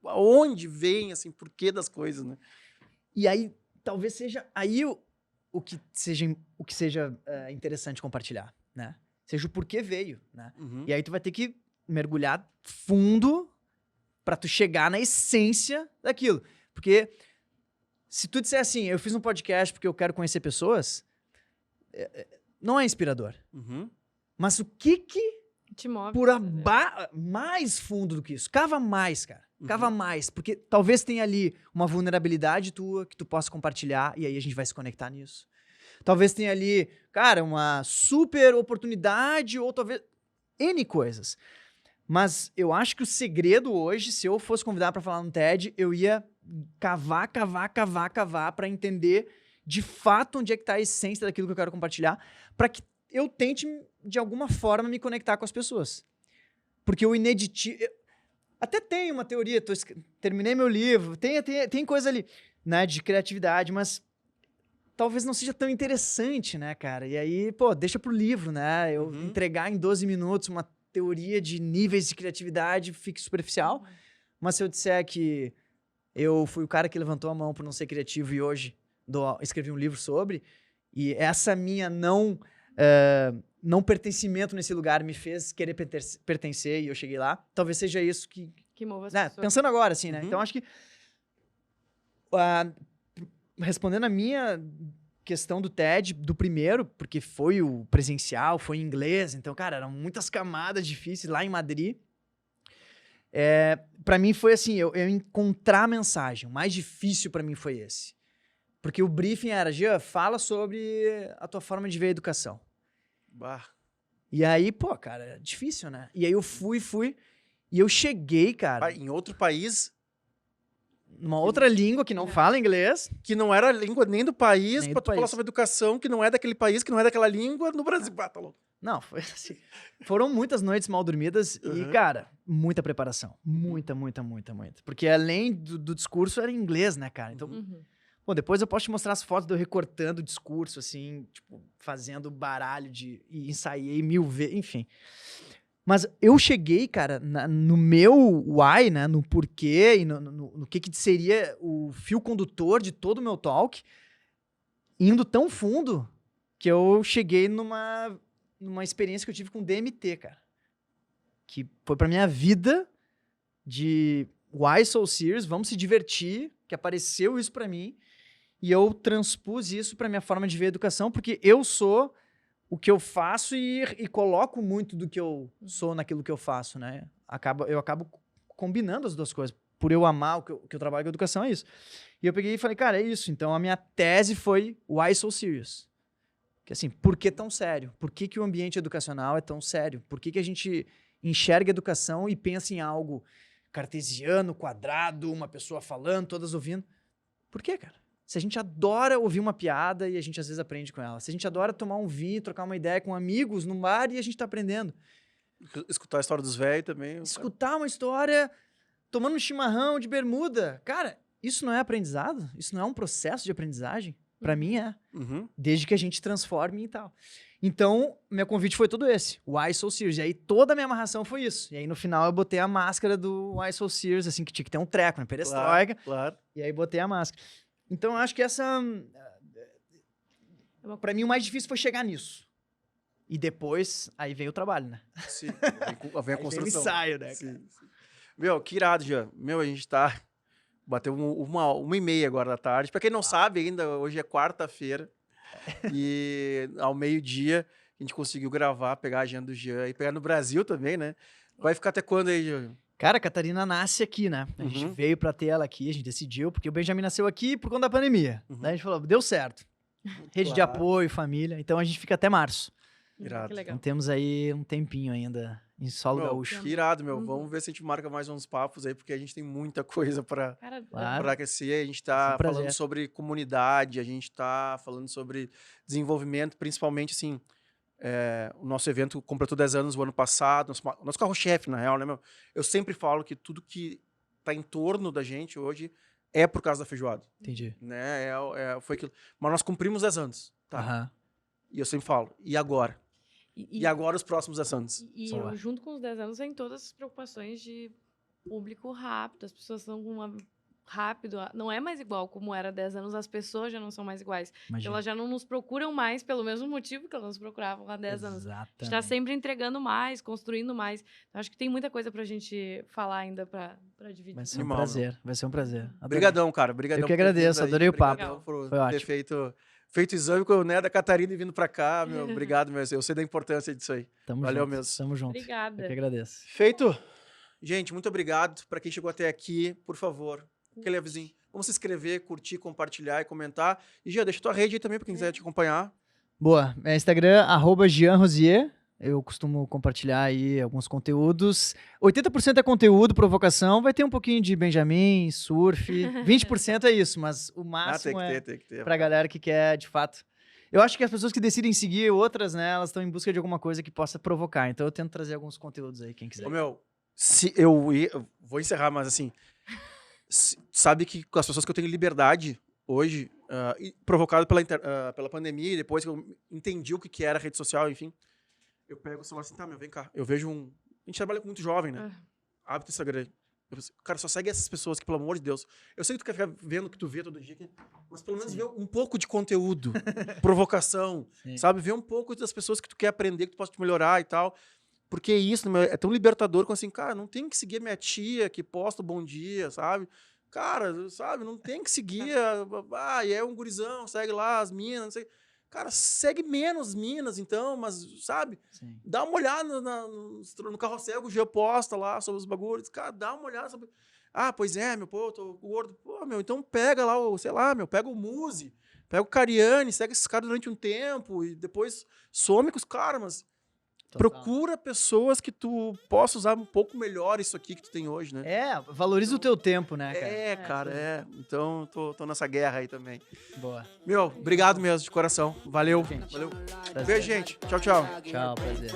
aonde vem, assim, porquê das coisas, né?
E aí, talvez seja aí o que seja interessante compartilhar, né? Seja o porquê veio, né?
Uhum.
E aí tu vai ter que mergulhar fundo pra tu chegar na essência daquilo. Porque se tu disser assim, eu fiz um podcast porque eu quero conhecer pessoas, não é inspirador.
Uhum.
Mas o que
Te move.
por mais fundo do que isso? Cava mais, cara. Cava mais. Porque talvez tenha ali uma vulnerabilidade tua que tu possa compartilhar e aí a gente vai se conectar nisso. Talvez tenha ali, cara, uma super oportunidade ou talvez N coisas. Mas eu acho que o segredo hoje, se eu fosse convidado pra falar no TED, eu ia cavar pra entender de fato onde é que tá a essência daquilo que eu quero compartilhar, pra que eu tente, de alguma forma, me conectar com as pessoas. Porque o ineditivo... Até tem uma teoria, terminei meu livro, tem coisa ali, né, de criatividade, mas talvez não seja tão interessante, né, cara? E aí, deixa pro livro, né? Eu entregar em 12 minutos uma teoria de níveis de criatividade fique superficial, mas se eu disser que eu fui o cara que levantou a mão por não ser criativo e hoje escrevi um livro sobre, e essa minha não pertencimento nesse lugar me fez querer pertencer e eu cheguei lá, talvez seja isso que
move as
né,
pessoas.
pensando agora, assim, né? Então, acho que respondendo a minha questão do TED, do primeiro, porque foi o presencial, foi em inglês, então, cara, eram muitas camadas difíceis lá em Madrid. Pra mim foi assim, eu encontrar a mensagem. O mais difícil pra mim foi esse. Porque o briefing era, Jean, fala sobre a tua forma de ver a educação.
Bah.
E aí, cara, é difícil, né? E aí eu fui, E eu cheguei, cara,
Em outro país
numa outra língua que não fala inglês.
que não era a língua nem do país,
Nem
pra
do
tu falar
país.
sobre educação, que não é daquele país, que não é daquela língua, no Brasil. Ah, tá louco.
Não, foi assim. Foram muitas noites mal dormidas e,
Uhum.
cara, muita preparação. Muita. Porque além do discurso era em inglês, né, cara? Então,
Uhum.
bom, depois eu posso te mostrar as fotos de eu recortando o discurso, assim, tipo, fazendo baralho e ensaiei 1000 vezes, enfim. Mas eu cheguei, cara, no meu why, né, no porquê e no que seria o fio condutor de todo o meu talk, indo tão fundo que eu cheguei numa experiência que eu tive com DMT, cara. Que foi pra minha vida de why so serious, vamos se divertir, que apareceu isso pra mim. E eu transpus isso para minha forma de ver a educação, porque eu sou o que eu faço e coloco muito do que eu sou naquilo que eu faço, né? Eu acabo combinando as duas coisas. Por eu amar o que eu trabalho com educação, é isso. E eu peguei e falei, cara, é isso. Então a minha tese foi Why So Serious? Que assim, por que tão sério? Por que o ambiente educacional é tão sério? Por que a gente enxerga a educação e pensa em algo cartesiano, quadrado, uma pessoa falando, todas ouvindo? Por quê, cara? Se a gente adora ouvir uma piada e a gente às vezes aprende com ela. Se a gente adora tomar um vinho, trocar uma ideia com amigos no bar e a gente tá aprendendo.
Escutar a história dos velhos também.
Escutar uma história tomando um chimarrão de bermuda. Cara, isso não é aprendizado? Isso não é um processo de aprendizagem? Pra mim é.
Uhum.
Desde que a gente transforme e tal. Então, meu convite foi todo esse. Why So Serious? E aí toda a minha amarração foi isso. E aí no final eu botei a máscara do Why So Serious, assim, que tinha que ter um treco, né? Perestroika.
Claro.
E aí botei a máscara. Então, eu acho que pra mim, o mais difícil foi chegar nisso. E depois, aí veio o trabalho, né?
Sim. Vem a
Aí veio o
construção.
ensaio, né,
Sim,
cara?
sim. Meu, que irado, Jean. Meu, a gente tá... Bateu 1h30 agora da tarde. Pra quem não sabe ainda, hoje é quarta-feira. E ao meio-dia, a gente conseguiu gravar, pegar a agenda do Jean e pegar no Brasil também, né? Vai ficar até quando aí, Jean?
Cara, a Catarina nasce aqui, né? A gente
Uhum.
veio pra ter ela aqui, a gente decidiu, porque o Benjamin nasceu aqui por conta da pandemia.
Uhum.
Daí a gente falou, deu certo. Rede de
Claro.
apoio, família. Então a gente fica até março.
Irado.
Que legal.
Então temos aí um tempinho ainda em solo
Meu,
gaúcho.
que irado, meu.
Uhum.
Vamos ver se a gente marca mais uns papos aí, porque a gente tem muita coisa pra
Cara,
Claro.
para aquecer. A gente
Vai ser
tá
um prazer.
falando sobre comunidade, a gente tá falando sobre desenvolvimento, principalmente, assim, o nosso evento completou 10 anos o ano passado, nosso carro-chefe, na real, né, meu? Eu sempre falo que tudo que tá em torno da gente hoje é por causa da feijoada,
Entendi.
né? Foi aquilo. Mas nós cumprimos 10 anos, tá?
Aham.
E eu sempre falo, e agora? E agora os próximos 10 anos?
E
Boa.
junto com os 10 anos vem todas as preocupações de público rápido, as pessoas estão com uma rápido, não é mais igual como era há 10 anos, as pessoas já não são mais iguais.
Imagina.
Elas já não nos procuram mais pelo mesmo motivo que elas nos procuravam há 10 anos. A gente está
Exatamente.
sempre entregando mais, construindo mais. Então, acho que tem muita coisa pra gente falar ainda pra dividir.
Vai ser um
Animal,
prazer, vai ser um prazer. Adorei.
Obrigadão, cara. Obrigadão.
Eu que
por ter vindo
agradeço,
aí,
adorei o papo.
obrigadão por
Foi
ter
ótimo.
feito exame com o né, da Catarina e vindo pra cá, meu. Obrigado, meu. Eu sei da importância disso aí.
Tamo
Valeu
junto.
mesmo.
Tamo junto.
Obrigada.
Eu que agradeço.
Feito? Gente, muito obrigado. Pra quem chegou até aqui, por favor, aquele avisinho. Vamos se inscrever, curtir, compartilhar e comentar. E já deixa tua rede aí também pra quem quiser te acompanhar.
Boa. É Instagram, @JeanRosier. Eu costumo compartilhar aí alguns conteúdos. 80% é conteúdo, provocação. Vai ter um pouquinho de Benjamin, surf. 20% é isso, mas o máximo
tem que ter.
pra galera que quer, de fato. Eu acho que as pessoas que decidem seguir outras, né, elas estão em busca de alguma coisa que possa provocar. Então eu tento trazer alguns conteúdos aí, quem quiser.
Ô, meu, se eu vou encerrar, mas assim, sabe que com as pessoas que eu tenho liberdade hoje, provocado pela pandemia, e depois que eu entendi o que era rede social, enfim, eu pego o celular assim, tá, meu, vem cá. Eu vejo a gente trabalha com muito jovem, né? Abre o Instagram. Eu penso, cara, só segue essas pessoas que, pelo amor de Deus. Eu sei que tu quer ficar vendo o que tu vê todo dia, mas pelo menos
Sim.
vê um pouco de conteúdo, provocação,
Sim.
sabe? Ver um pouco das pessoas que tu quer aprender, que tu possa te melhorar e tal. Porque isso meu, é tão libertador quando assim, cara, não tem que seguir a minha tia que posta o bom dia, sabe? Cara, sabe, não tem que seguir. E é um gurizão, segue lá as minas, não sei. Cara, segue menos minas, então, mas, sabe?
Sim.
Dá uma olhada no carrossel que o Jean posta lá sobre os bagulhos. Cara, dá uma olhada sobre. Ah, pois é, meu, pô, eu tô gordo. Pô, meu, então pega lá sei lá, meu, pega o Muzi, pega o Cariani, segue esses caras durante um tempo e depois some com os caras, mas
Total.
Procura pessoas que tu possa usar um pouco melhor isso aqui que tu tem hoje, né?
Valoriza o teu tempo, né, cara?
Cara. Então, tô nessa guerra aí também.
Boa.
Meu, obrigado mesmo, de coração. Valeu.
Gente.
Valeu.
Prazer.
Beijo, gente. Tchau, tchau.
Tchau, prazer.